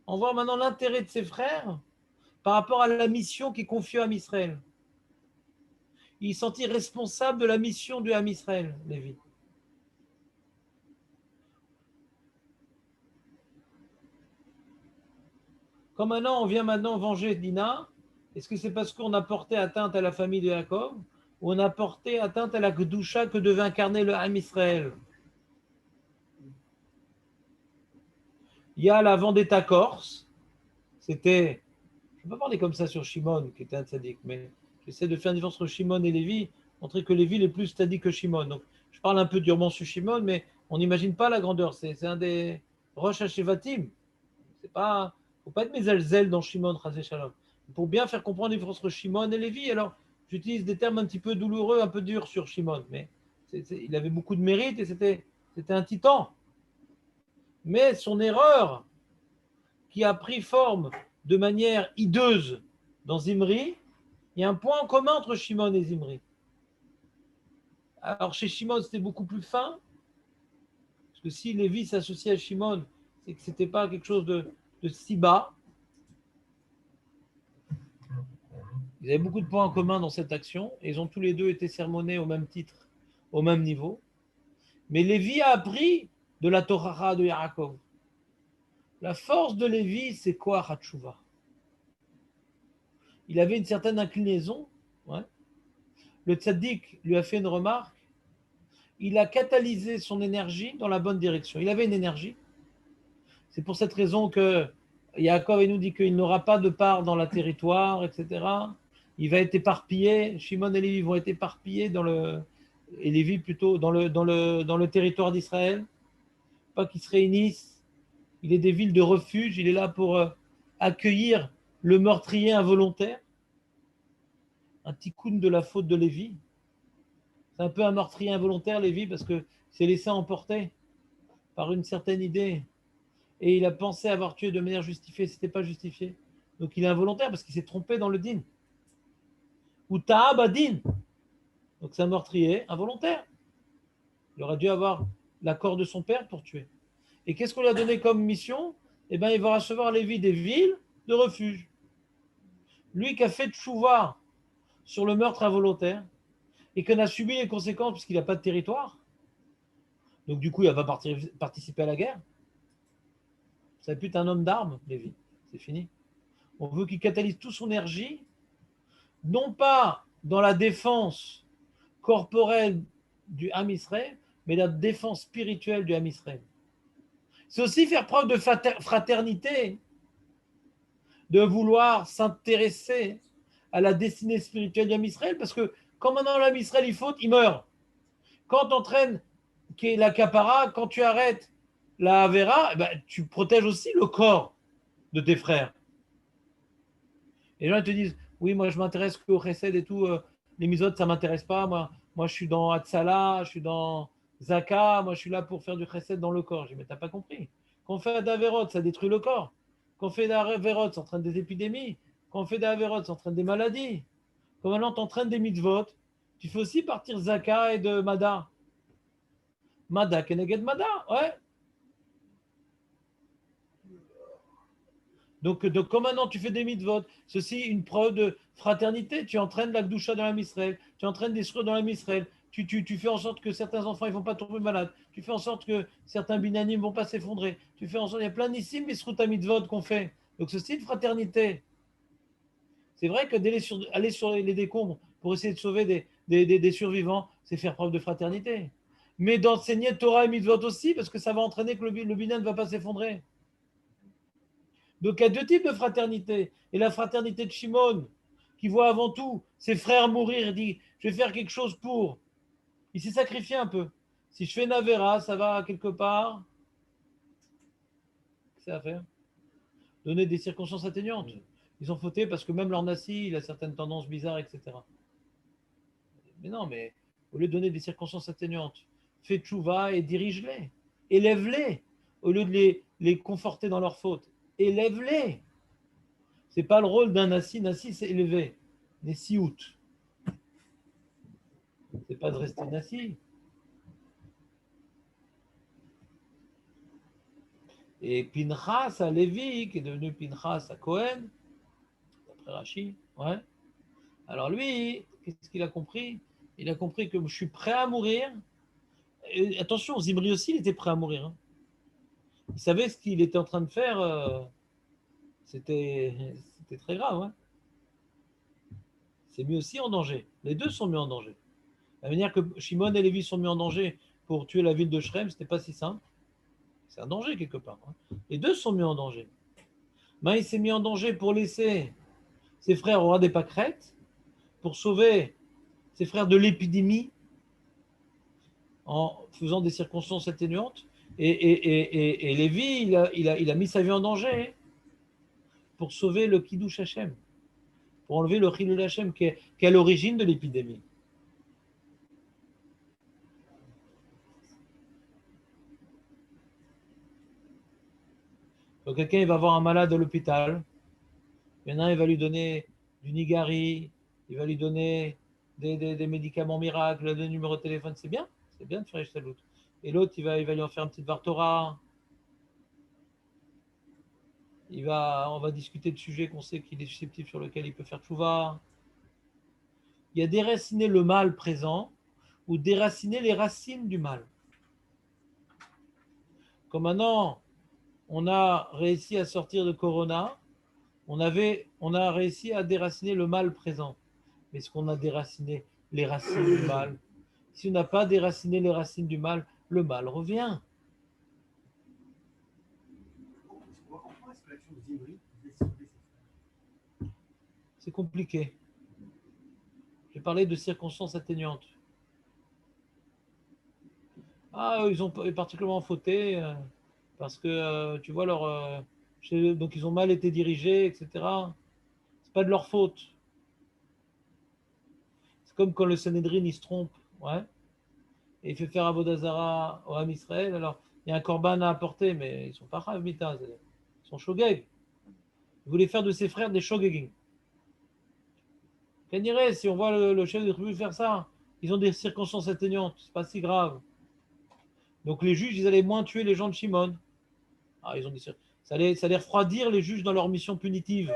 en voir maintenant l'intérêt de ses frères par rapport à la mission qui est confiée à Israël. Il est senti responsable de la mission du Ham Israël, Lévi. Quand maintenant on vient venger Dina, Est-ce que c'est parce qu'on a porté atteinte à la famille de Jacob ou on a porté atteinte à la Kedusha que devait incarner le Ham Israël? Il y a la vendetta corse. C'était, je ne vais pas parler comme ça sur Shimon, qui était un tzaddik, mais j'essaie de faire une différence entre Shimon et Lévi, montrer que Lévi est plus tzaddik que Shimon. Donc, je parle un peu durement sur Shimon, mais on n'imagine pas la grandeur. C'est un des Rosh Hashevatim. C'est pas, faut pas être mésalzel dans Shimon, Chazé Shalom. Pour bien faire comprendre la différence entre Shimon et Lévi, alors j'utilise des termes un petit peu douloureux, un peu durs sur Shimon, mais il avait beaucoup de mérite et c'était un titan. Mais son erreur, qui a pris forme de manière hideuse dans Zimri, il y a un point en commun entre Shimon et Zimri. Alors chez Shimon, c'était beaucoup plus fin, parce que si Lévi s'associait à Shimon, c'est que ce n'était pas quelque chose de si bas. Ils avaient beaucoup de points en commun dans cette action, et ils ont tous les deux été sermonnés au même titre, au même niveau. Mais Lévi a appris de la Torah de Yaakov. La force de Lévi, c'est quoi, Hatchouva? Il avait une certaine inclinaison. Ouais. Le tzaddik lui a fait une remarque. Il a catalysé son énergie dans la bonne direction. Il avait une énergie. C'est pour cette raison que Yaakov nous dit qu'il n'aura pas de part dans le territoire, etc. Il va être éparpillé. Shimon et Lévi vont être éparpillés et Lévi plutôt dans le territoire d'Israël. Pas qu'ils se réunissent. Il est des villes de refuge. Il est là pour accueillir le meurtrier involontaire. Un tikkun de la faute de Lévi. C'est un peu un meurtrier involontaire, Lévi, parce que s'est laissé emporter par une certaine idée. Et il a pensé avoir tué de manière justifiée. Ce n'était pas justifié. Donc il est involontaire parce qu'il s'est trompé dans le din. Ou ta'ab ad-din. Donc c'est un meurtrier involontaire. Il aurait dû avoir l'accord de son père pour tuer. Et qu'est-ce qu'on lui a donné comme mission? Eh bien, il va recevoir Lévi des villes de refuge. Lui qui a fait tchouva sur le meurtre involontaire et qu'on a subi les conséquences puisqu'il n'a pas de territoire. Donc du coup, il va participer à la guerre. Ça n'est plus un homme d'armes, Lévi. C'est fini. On veut qu'il catalyse toute son énergie, non pas dans la défense corporelle du Ham Israël, mais la défense spirituelle du Ham Israël. C'est aussi faire preuve de fraternité, de vouloir s'intéresser à la destinée spirituelle du Ham Israël, parce que quand maintenant l'Ham Israël il faute, il meurt. Quand tu entraînes la kapara, quand tu arrêtes la Avera, ben, tu protèges aussi le corps de tes frères. Et les gens te disent, oui, moi je m'intéresse qu'au chesed et tout, les misotes, ça ne m'intéresse pas. Moi, je suis dans Hatzala, je suis dans Zaka, moi je suis là pour faire du chesed dans le corps. Je dis, mais tu n'as pas compris. Quand on fait d'Averot, ça détruit le corps. Quand on fait d'Averot, ça entraîne des épidémies. Quand on fait d'Averot, ça entraîne des maladies. Quand maintenant tu entraînes des mitzvot, tu fais aussi partir Zaka et de Mada. Mada, Keneged Mada, ouais. Donc, comme maintenant tu fais des mitzvot, ceci est une preuve de fraternité. Tu entraînes la Gdusha dans la Israël, tu entraînes des shreux dans la Israël, tu fais en sorte que certains enfants ne vont pas tomber malades, tu fais en sorte que certains binanim ne vont pas s'effondrer, tu fais en sorte, il y a plein d'issim, mais à mitzvot qu'on fait. Donc ceci est une fraternité. C'est vrai que aller sur les décombres pour essayer de sauver des survivants, c'est faire preuve de fraternité. Mais d'enseigner Torah et mitzvot aussi, parce que ça va entraîner que le binan ne va pas s'effondrer. Donc il y a deux types de fraternité. Et la fraternité de Shimon, qui voit avant tout ses frères mourir, il dit, je vais faire quelque chose pour. Il s'est sacrifié un peu. Si je fais Navera, ça va quelque part. Qu'est-ce que c'est à faire? Donner des circonstances atténuantes. Ils ont fauté parce que même leur nasi, il a certaines tendances bizarres, etc. Mais non, mais au lieu de donner des circonstances atténuantes, fais tchouva et dirige-les. Élève-les. Au lieu de les conforter dans leur faute. Élève-les. Ce n'est pas le rôle d'un nasi. Nasi, c'est élever. Nessiout. Ce n'est pas de rester nasi. Et Pinchas à Lévi, qui est devenu Pinchas à Cohen, d'après Rashi, ouais. Alors lui, qu'est-ce qu'il a compris? Il a compris que je suis prêt à mourir. Et attention, Zimri aussi, il était prêt à mourir. Hein. Il savait ce qu'il était en train de faire. C'était très grave. Hein. c'est mis aussi en danger. Les deux sont mis en danger. La manière que Shimon et Lévi sont mis en danger pour tuer la ville de Shrem, ce n'était pas si simple. C'est un danger quelque part. Les deux sont mis en danger. Mais il s'est mis en danger pour laisser ses frères au roi des pâquerettes, pour sauver ses frères de l'épidémie en faisant des circonstances atténuantes. Et Lévi, il a mis sa vie en danger pour sauver le Kiddush Hashem, pour enlever le Chilul Hashem qui est à l'origine de l'épidémie. Donc quelqu'un il va voir un malade à l'hôpital, il y en a un, il va lui donner du Nigari, il va lui donner des médicaments miracles, des numéros de téléphone, c'est bien de faire Ishtalut. Et l'autre, il va lui en faire une petite Vartora. On va discuter de sujets qu'on sait qu'il est susceptible, sur lequel il peut faire tchouva. Il y a déraciner le mal présent ou déraciner les racines du mal. Comme maintenant, on a réussi à sortir de Corona, on a réussi à déraciner le mal présent. Mais est-ce qu'on a déraciné les racines du mal? Si on n'a pas déraciné les racines du mal, le mal revient. C'est compliqué. J'ai parlé de circonstances atténuantes. Ah, ils ont particulièrement fauté parce que, tu vois, donc ils ont mal été dirigés, etc. C'est pas de leur faute. C'est comme quand le Sanhédrin, il se trompe, ouais, et il fait faire Avodah Zarah au Ham Israël. Alors, il y a un korban à apporter, mais ils ne sont pas Chav Mita, ils sont shogeg. Ils voulaient faire de ses frères des shogegim. Qu'en dirait si on voit le chef de tribu faire ça? Ils ont des circonstances atténuantes, c'est pas si grave. Donc les juges, ils allaient moins tuer les gens de Shimon. Ah, ils ont dit ça. Ça allait refroidir les juges dans leur mission punitive.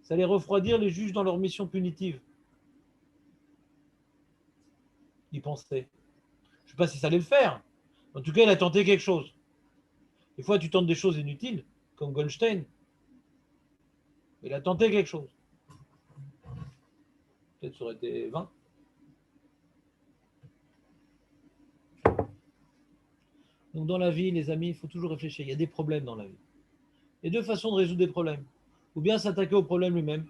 Ça allait refroidir les juges dans leur mission punitive. Ils pensaient. Je ne sais pas si ça allait le faire. En tout cas, il a tenté quelque chose. Des fois, tu tentes des choses inutiles, comme Goldstein. Il a tenté quelque chose. Peut-être ça aurait été 20. Donc dans la vie, les amis, il faut toujours réfléchir. Il y a des problèmes dans la vie. Il y a deux façons de résoudre des problèmes. Ou bien s'attaquer au problème lui-même.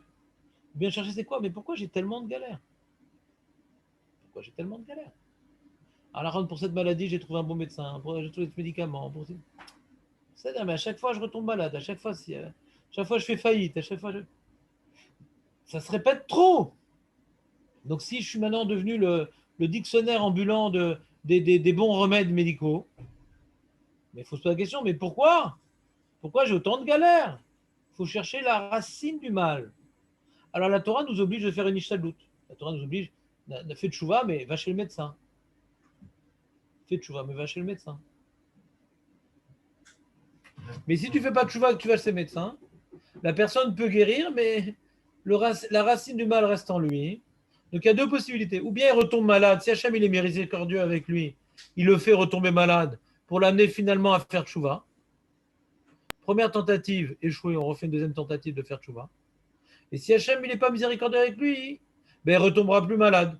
Ou bien chercher c'est quoi? Mais pourquoi j'ai tellement de galères? Pourquoi j'ai tellement de galères? Alors pour cette maladie, j'ai trouvé un bon médecin. J'ai trouvé ce médicament. C'est-à-dire, mais à chaque fois, je retombe malade. À chaque fois, je fais faillite. À chaque fois, ça se répète trop. Donc si je suis maintenant devenu le dictionnaire ambulant des bons remèdes médicaux, mais il faut se poser la question, mais pourquoi? Pourquoi j'ai autant de galères? Il faut chercher la racine du mal. Alors la Torah nous oblige de faire une ishtadlut. La Torah nous oblige, fais tchouva, mais va chez le médecin. Fais tchouva, mais va chez le médecin. Mais si tu ne fais pas tchouva et que tu vas chez le médecin, la personne peut guérir, mais la racine du mal reste en lui. Donc il y a deux possibilités. Ou bien il retombe malade. Si Hachem il est miséricordieux avec lui, il le fait retomber malade pour l'amener finalement à faire tchouva. Première tentative, échouée, on refait une deuxième tentative de faire tchouva. Et si Hachem il n'est pas miséricordieux avec lui, ben, il retombera plus malade.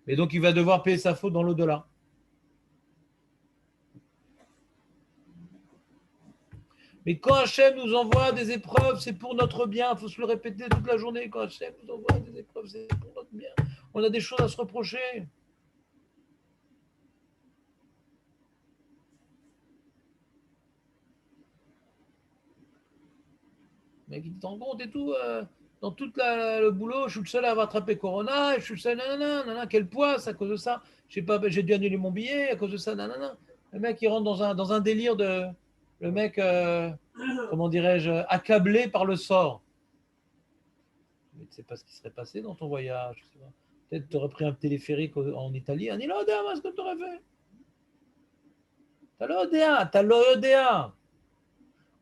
Mais donc il va devoir payer sa faute dans l'au-delà. Mais quand Hachem nous envoie des épreuves, c'est pour notre bien. Il faut se le répéter toute la journée. Quand Hachem nous envoie des épreuves, c'est pour notre bien. On a des choses à se reprocher. Mais qui te rend compte et tout, dans tout le boulot, je suis le seul à avoir attrapé Corona, je suis le seul, nanana, quel poids, c'est à cause de ça. Je sais pas, j'ai dû annuler mon billet à cause de ça, nanana. Le mec, il rentre dans un délire de. Le mec, comment dirais-je, accablé par le sort. Mais tu ne sais pas ce qui serait passé dans ton voyage. Peut-être tu aurais pris un téléphérique en Italie. Un Ilodéa, ce que tu aurais fait. T'as l'Odéa.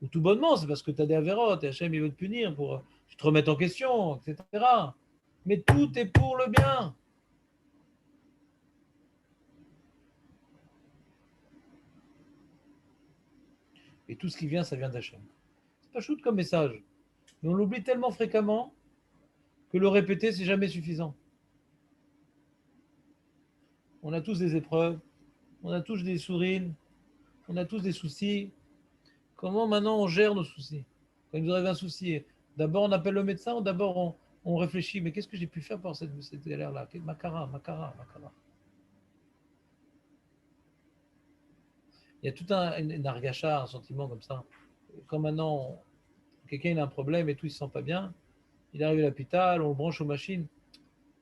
Ou tout bonnement, c'est parce que tu as des avérotes et Hachem, il veut te punir pour que tu te remettes en question, etc. Mais tout est pour le bien. Et tout ce qui vient, ça vient d'Hachem. C'est pas chouette comme message. Mais on l'oublie tellement fréquemment que le répéter, c'est jamais suffisant. On a tous des épreuves, on a tous des sourires, on a tous des soucis. Comment maintenant on gère nos soucis? Quand il nous arrive un souci, d'abord on appelle le médecin ou d'abord on réfléchit, mais qu'est-ce que j'ai pu faire pour cette galère-là? Makara. Il y a tout un argacha, un sentiment comme ça. Quand maintenant quelqu'un a un problème et tout, il ne se sent pas bien, il arrive à l'hôpital, on le branche aux machines,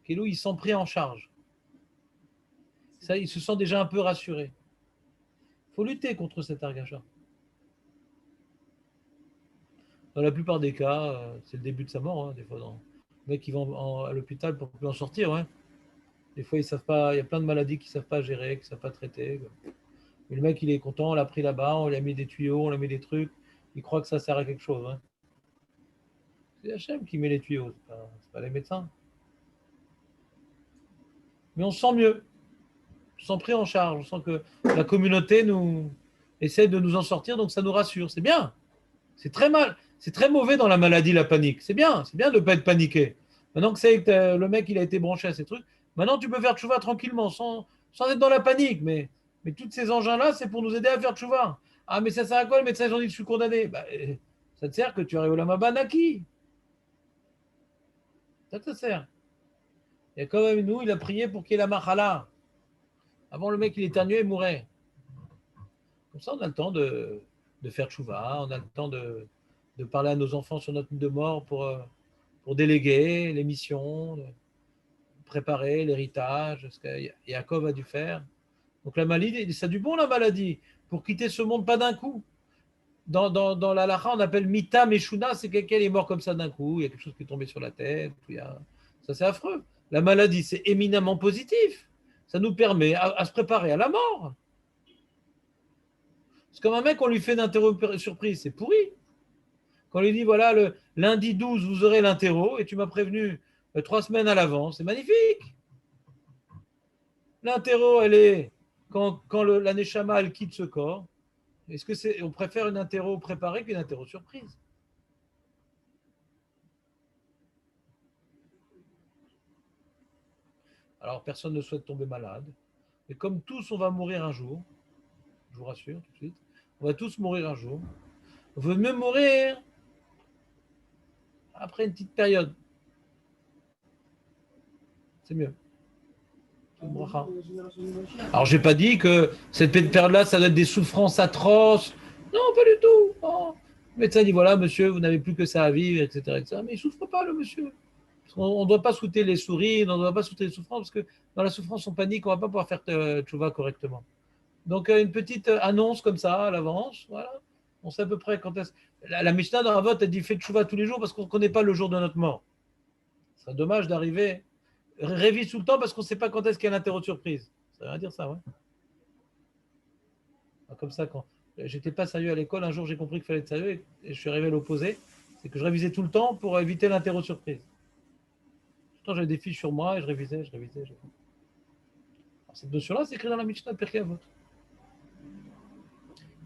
Kélou, il s'en pris en charge. Ça, il se sent déjà un peu rassuré. Il faut lutter contre cet argacha. Dans la plupart des cas, c'est le début de sa mort. Des fois, les mecs qui vont à l'hôpital pour plus en sortir. Ouais. Des fois, ils savent pas. Il y a plein de maladies qu'ils ne savent pas gérer, qu'ils ne savent pas traiter. Mais le mec, il est content, on l'a pris là-bas, on lui a mis des tuyaux, on lui a mis des trucs. Il croit que ça sert à quelque chose. Ouais. C'est Hachem qui met les tuyaux, c'est pas les médecins. Mais on se sent mieux. On se sent pris en charge. On sent que la communauté nous essaie de nous en sortir, donc ça nous rassure. C'est bien. C'est très mal. C'est très mauvais dans la maladie, la panique. C'est bien de ne pas être paniqué. Maintenant que c'est que le mec, il a été branché à ces trucs, maintenant tu peux faire tchouva tranquillement, sans être dans la panique. Mais tous ces engins-là, c'est pour nous aider à faire tchouva. Ah, mais ça sert à quoi? Le médecin, ils ont dit que je suis condamné. Ça te sert que tu arrives au Lamabanaki. Ça te sert. Et quand même, nous, il a prié pour qu'il y ait la machala. Avant, le mec, il éternuait et mourait. Comme ça, on a le temps de faire tchouva, on a le temps de parler à nos enfants sur notre de mort pour déléguer les missions, préparer l'héritage, ce que Yaakov a dû faire. Donc la maladie, ça a du bon la maladie, pour quitter ce monde pas d'un coup. Dans la lacha, on appelle Mita Meshuna, c'est quelqu'un qui est mort comme ça d'un coup, il y a quelque chose qui est tombé sur la tête, ça c'est affreux. La maladie, c'est éminemment positif. Ça nous permet à se préparer à la mort. C'est comme un mec, on lui fait une interro surprise, c'est pourri. Quand on lui dit, voilà, le lundi 12, vous aurez l'interro, et tu m'as prévenu 3 semaines à l'avance, c'est magnifique. L'interro, elle est quand la neshama, elle quitte ce corps. Est-ce que on préfère une interro préparée qu'une interro surprise? Alors, personne ne souhaite tomber malade. Mais comme tous, on va mourir un jour, je vous rassure tout de suite, on va tous mourir un jour. On veut mieux mourir après une petite période. C'est mieux. Alors, je n'ai pas dit que cette période-là, ça doit être des souffrances atroces. Non, pas du tout. Non. Le médecin dit, voilà, monsieur, vous n'avez plus que ça à vivre, etc. Mais il ne souffre pas, le monsieur. On ne doit pas souhaiter les sourires, on ne doit pas souhaiter les souffrances, parce que dans la souffrance, on panique, on ne va pas pouvoir faire tchouva correctement. Donc, une petite annonce comme ça, à l'avance, voilà. On sait à peu près quand est-ce... La Mishnah dans la vote, elle dit, fait tchouva tous les jours, parce qu'on ne connaît pas le jour de notre mort. Ce serait dommage d'arriver... Révise tout le temps parce qu'on ne sait pas quand est-ce qu'il y a l'interro surprise. Ça veut rien dire ça, ouais. Comme ça, quand j'étais pas sérieux à l'école, un jour j'ai compris qu'il fallait être sérieux et je suis arrivé à l'opposé. C'est que je révisais tout le temps pour éviter l'interro surprise. Tout le temps, j'avais des fiches sur moi et je révisais. Alors, cette notion-là, c'est écrit dans la Mishnah de Pirkei Avot.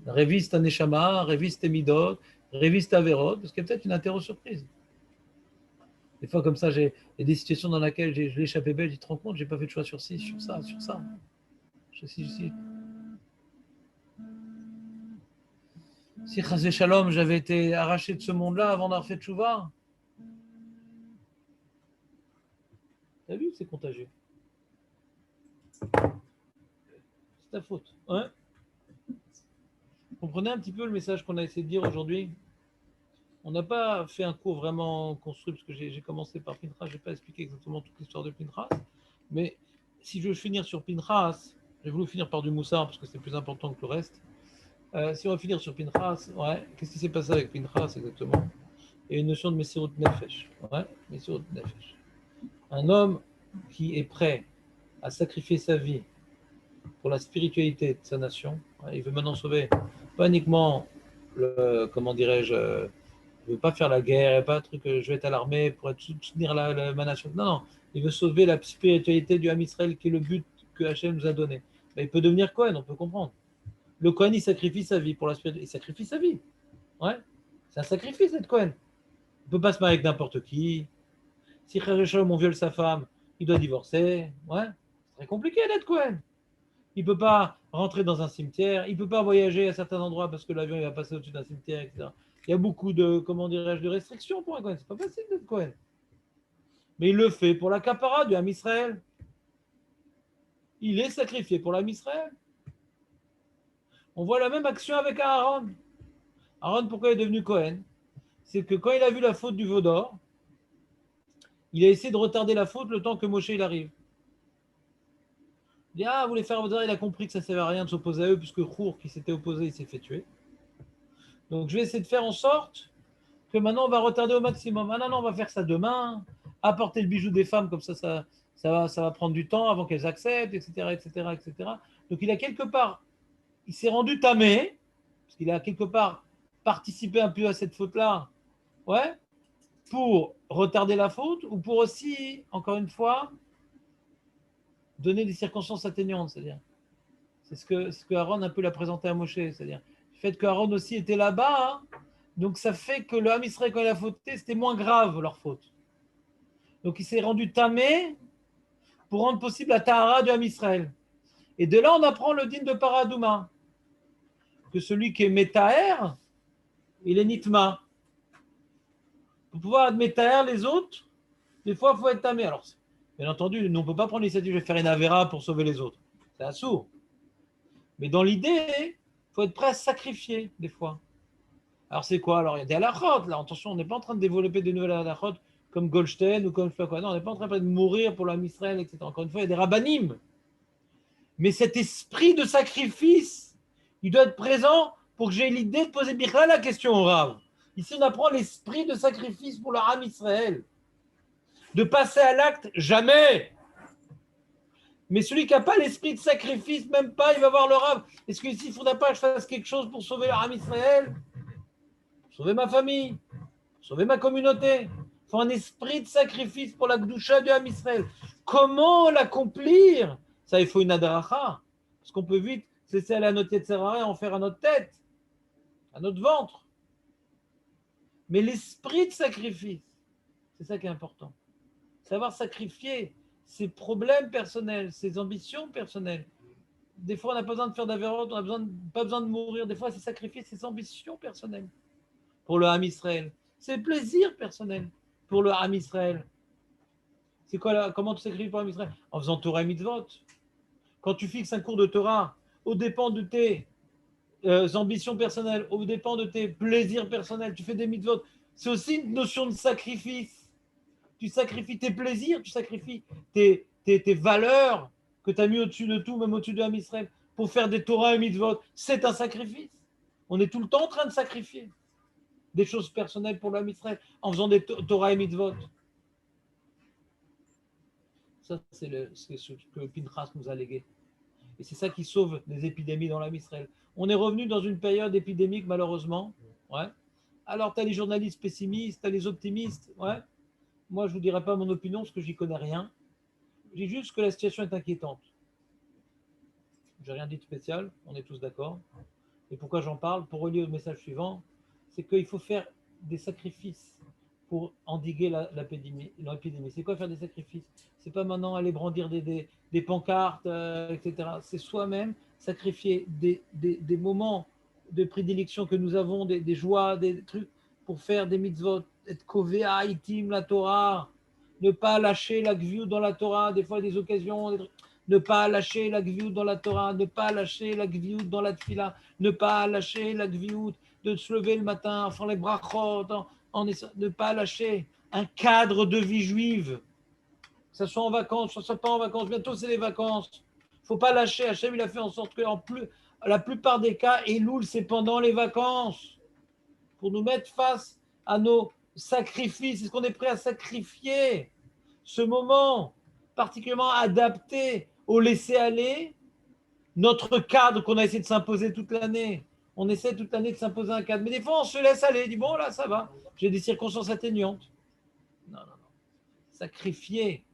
Révise ta neshama, révise tes midot, révise ta verot, parce qu'il y a peut-être une interro surprise. Des fois, comme ça, il y a des situations dans lesquelles je l'ai échappé belle, je te rends compte, je n'ai pas fait de choix sur ci, sur ça. Si Chazé Shalom, j'avais été arraché de ce monde-là avant d'avoir fait tchouva. T'as vu, c'est contagieux. C'est ta faute. Ouais. Vous comprenez un petit peu le message qu'on a essayé de dire aujourd'hui? On n'a pas fait un cours vraiment construit, parce que j'ai commencé par Pinchas, je n'ai pas expliqué exactement toute l'histoire de Pinchas, mais si je veux finir sur Pinchas, j'ai voulu finir par du Moussar, parce que c'est plus important que le reste. Si on va finir sur Pinchas, ouais, qu'est-ce qui s'est passé avec Pinchas exactement? Il y a une notion de Messirut Nefesh. Ouais, Messirut Nefesh. Un homme qui est prêt à sacrifier sa vie pour la spiritualité de sa nation, ouais, il veut maintenant sauver, pas uniquement comment dirais-je, il ne veut pas faire la guerre, pas un truc, je vais être à l'armée pour soutenir ma nation. Non, il veut sauver la spiritualité du Ham Israël qui est le but que Hachem nous a donné. Mais il peut devenir Kohen, on peut comprendre. Le Kohen, il sacrifie sa vie pour la spiritualité. Il sacrifie sa vie. Ouais, c'est un sacrifice d'être Kohen. On ne peut pas se marier avec n'importe qui. Si Chaz Shalom, on viole sa femme, il doit divorcer. Ouais, c'est très compliqué d'être Cohen. Il ne peut pas rentrer dans un cimetière, il ne peut pas voyager à certains endroits parce que l'avion il va passer au-dessus d'un cimetière, etc. Il y a beaucoup de, comment dirais-je, de restrictions pour un Cohen. C'est pas facile d'être Cohen. Mais il le fait pour la capara du Ham Israël. Il est sacrifié pour l'Am Israël. On voit la même action avec Aaron. Aaron, pourquoi il est devenu Cohen? C'est que quand il a vu la faute du veau d'or, il a essayé de retarder la faute le temps que Moshe il arrive. Il dit, ah, vous voulez faire veau d'or, il a compris que ça ne servait à rien de s'opposer à eux, puisque Chour, qui s'était opposé, il s'est fait tuer. Donc je vais essayer de faire en sorte que maintenant on va retarder au maximum. Ah non, on va faire ça demain, apporter le bijou des femmes, comme ça va prendre du temps avant qu'elles acceptent, etc., etc., etc. Donc il a quelque part, il s'est rendu tamé, parce qu'il a quelque part participé un peu à cette faute-là, ouais, pour retarder la faute, ou pour aussi, encore une fois, donner des circonstances atténuantes, c'est-à-dire. C'est ce que Aaron un peu l'a présenté à Moshe, c'est-à-dire le fait qu'Aaron aussi était là-bas, hein, donc ça fait que le Ham Israël, quand il a fauté, c'était moins grave leur faute. Donc il s'est rendu tamé pour rendre possible la Tahara du Ham Israël. Et de là, on apprend le din de Paradouma, que celui qui est Metaher, il est Nitma. Pour pouvoir être Metaher les autres, des fois, il faut être tamé. Alors, bien entendu, nous, on ne peut pas prendre l'initiative de faire une Avera pour sauver les autres. C'est assourd. Mais dans l'idée, il faut être prêt à sacrifier, des fois. Alors, c'est quoi? Alors, il y a des halachot, là. Attention, on n'est pas en train de développer de nouvelles halachot comme Goldstein ou comme je sais pas quoi. Non, on n'est pas en train de mourir pour l'Am Israël, etc. Encore une fois, il y a des rabbanim. Mais cet esprit de sacrifice, il doit être présent pour que j'ai l'idée de poser Bichla la question au Rav. Ici, on apprend l'esprit de sacrifice pour le Ham Israël. De passer à l'acte, jamais. Mais celui qui n'a pas l'esprit de sacrifice, même pas, il va voir le Rav. Est-ce qu'ici, il ne faudrait pas que je fasse quelque chose pour sauver le Ham Israël? Pour sauver ma famille? Pour sauver ma communauté? Il faut un esprit de sacrifice pour la Gdusha du Ham Israël. Comment l'accomplir? Ça, il faut une adracha. Parce qu'on peut vite se laisser aller à notre tête et en faire à notre tête, à notre ventre. Mais l'esprit de sacrifice, c'est ça qui est important. Savoir sacrifier ses problèmes personnels, ses ambitions personnelles. Des fois, on n'a pas besoin de faire d'avérote, on n'a pas besoin de mourir. Des fois, c'est sacrifier ses ambitions personnelles pour le Ham Israël. C'est plaisir personnel pour le Ham Israël. C'est quoi là? Comment tu sacrifies pour le Ham Israël? En faisant Torah et Mitzvot. Quand tu fixes un cours de Torah, au dépend de tes ambitions personnelles, au dépend de tes plaisirs personnels, tu fais des mitzvot. C'est aussi une notion de sacrifice. Tu sacrifies tes plaisirs, tu sacrifies tes valeurs que tu as mis au-dessus de tout, même au-dessus de l'Am Israël, pour faire des Torah et mitzvot. C'est un sacrifice. On est tout le temps en train de sacrifier des choses personnelles pour l'Am Israël en faisant des Torah et mitzvot. Ça, c'est ce que Pinchas nous a légué. Et c'est ça qui sauve les épidémies dans l'Am Israël. On est revenu dans une période épidémique, malheureusement. Ouais. Alors, tu as les journalistes pessimistes, tu as les optimistes. Ouais. Moi, je ne vous dirai pas mon opinion parce que j'y connais rien. Je dis juste que la situation est inquiétante. Je n'ai rien dit de spécial, on est tous d'accord. Et pourquoi j'en parle? Pour relier au message suivant, c'est qu'il faut faire des sacrifices pour endiguer l'épidémie. C'est quoi faire des sacrifices? C'est pas maintenant aller brandir des pancartes, etc. C'est soi-même sacrifier des moments de prédilection que nous avons, des joies, des trucs, pour faire des mitzvot, être kovea, itim, la Torah, ne pas lâcher la gviout dans la Torah, des fois des occasions, ne pas lâcher la gviout dans la Torah, ne pas lâcher la gviout dans la tfila, ne pas lâcher la gviout de se lever le matin, en faisant les brachot, ne pas lâcher un cadre de vie juive, que ce soit en vacances, que ce soit pas en vacances, bientôt c'est les vacances, il ne faut pas lâcher. Hachem, il a fait en sorte que la plupart des cas, Elul, c'est pendant les vacances, pour nous mettre face à nos sacrifices. Est-ce qu'on est prêt à sacrifier ce moment particulièrement adapté au laisser-aller, notre cadre qu'on a essayé de s'imposer toute l'année? On essaie toute l'année de s'imposer un cadre. Mais des fois, on se laisse aller. On dit, bon, là, ça va. J'ai des circonstances atténuantes. Non. Sacrifier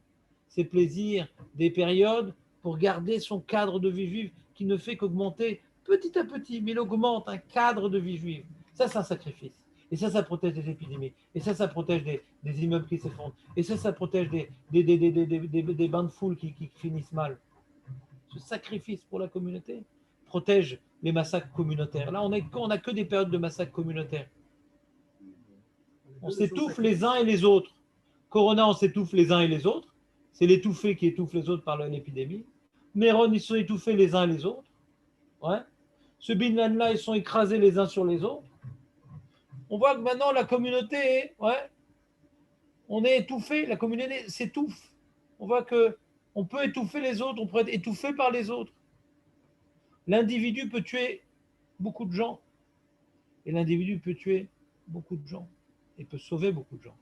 ses plaisirs, des périodes, pour garder son cadre de vie juive qui ne fait qu'augmenter petit à petit. Mais il augmente un cadre de vie juive. Ça, c'est un sacrifice. Et ça protège des épidémies. Et ça protège des immeubles qui s'effondrent. Et ça protège des bains de foule qui finissent mal. Ce sacrifice pour la communauté protège les massacres communautaires. Là, on n'a que des périodes de massacres communautaires. On s'étouffe les uns et les autres. Corona, on s'étouffe les uns et les autres. C'est l'étouffé qui étouffe les autres par l'épidémie. Méron, ils sont étouffés les uns et les autres. Ouais. Ce Bin Laden-là, ils sont écrasés les uns sur les autres. On voit que maintenant, la communauté, on est étouffé, la communauté s'étouffe. On voit qu'on peut étouffer les autres, on peut être étouffé par les autres. L'individu peut tuer beaucoup de gens. Et l'individu peut tuer beaucoup de gens. Et peut sauver beaucoup de gens.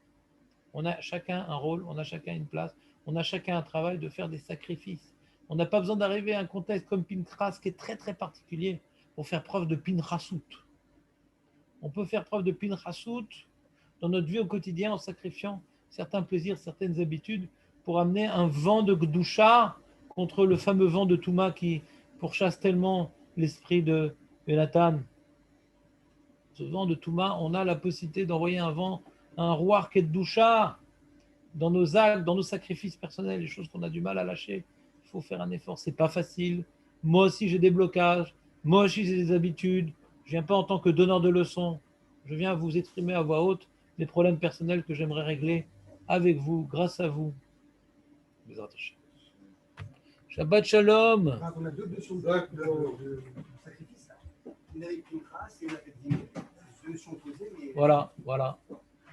On a chacun un rôle, on a chacun une place, on a chacun un travail de faire des sacrifices. On n'a pas besoin d'arriver à un contexte comme Pinchas qui est très très particulier pour faire preuve de Pinchasout. On peut faire preuve de Pinchasout dans notre vie au quotidien en sacrifiant certains plaisirs, certaines habitudes pour amener un vent de Gdusha contre le fameux vent de Touma qui pourchasse tellement l'esprit de Jonathan. Ce vent de Touma, on a la possibilité d'envoyer un vent, un roi qui est de Gdusha dans nos actes, dans nos sacrifices personnels, les choses qu'on a du mal à lâcher. Il faut faire un effort, c'est pas facile. Moi aussi j'ai des blocages, moi aussi j'ai des habitudes. Je viens pas en tant que donneur de leçons. Je viens vous exprimer à voix haute des problèmes personnels que j'aimerais régler avec vous, grâce à vous. Shabbat Shalom. On a deux notions de sacrifice. Une avec Pinchas et une avec Dîner. C'est deux notions opposées, mais... Voilà.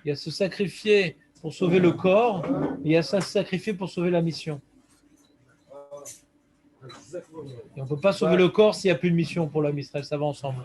Il y a se sacrifier pour sauver le corps, et il y a se sacrifier pour sauver la mission. Et on ne peut pas sauver le corps s'il n'y a plus de mission pour l'homme Israël, ça va ensemble.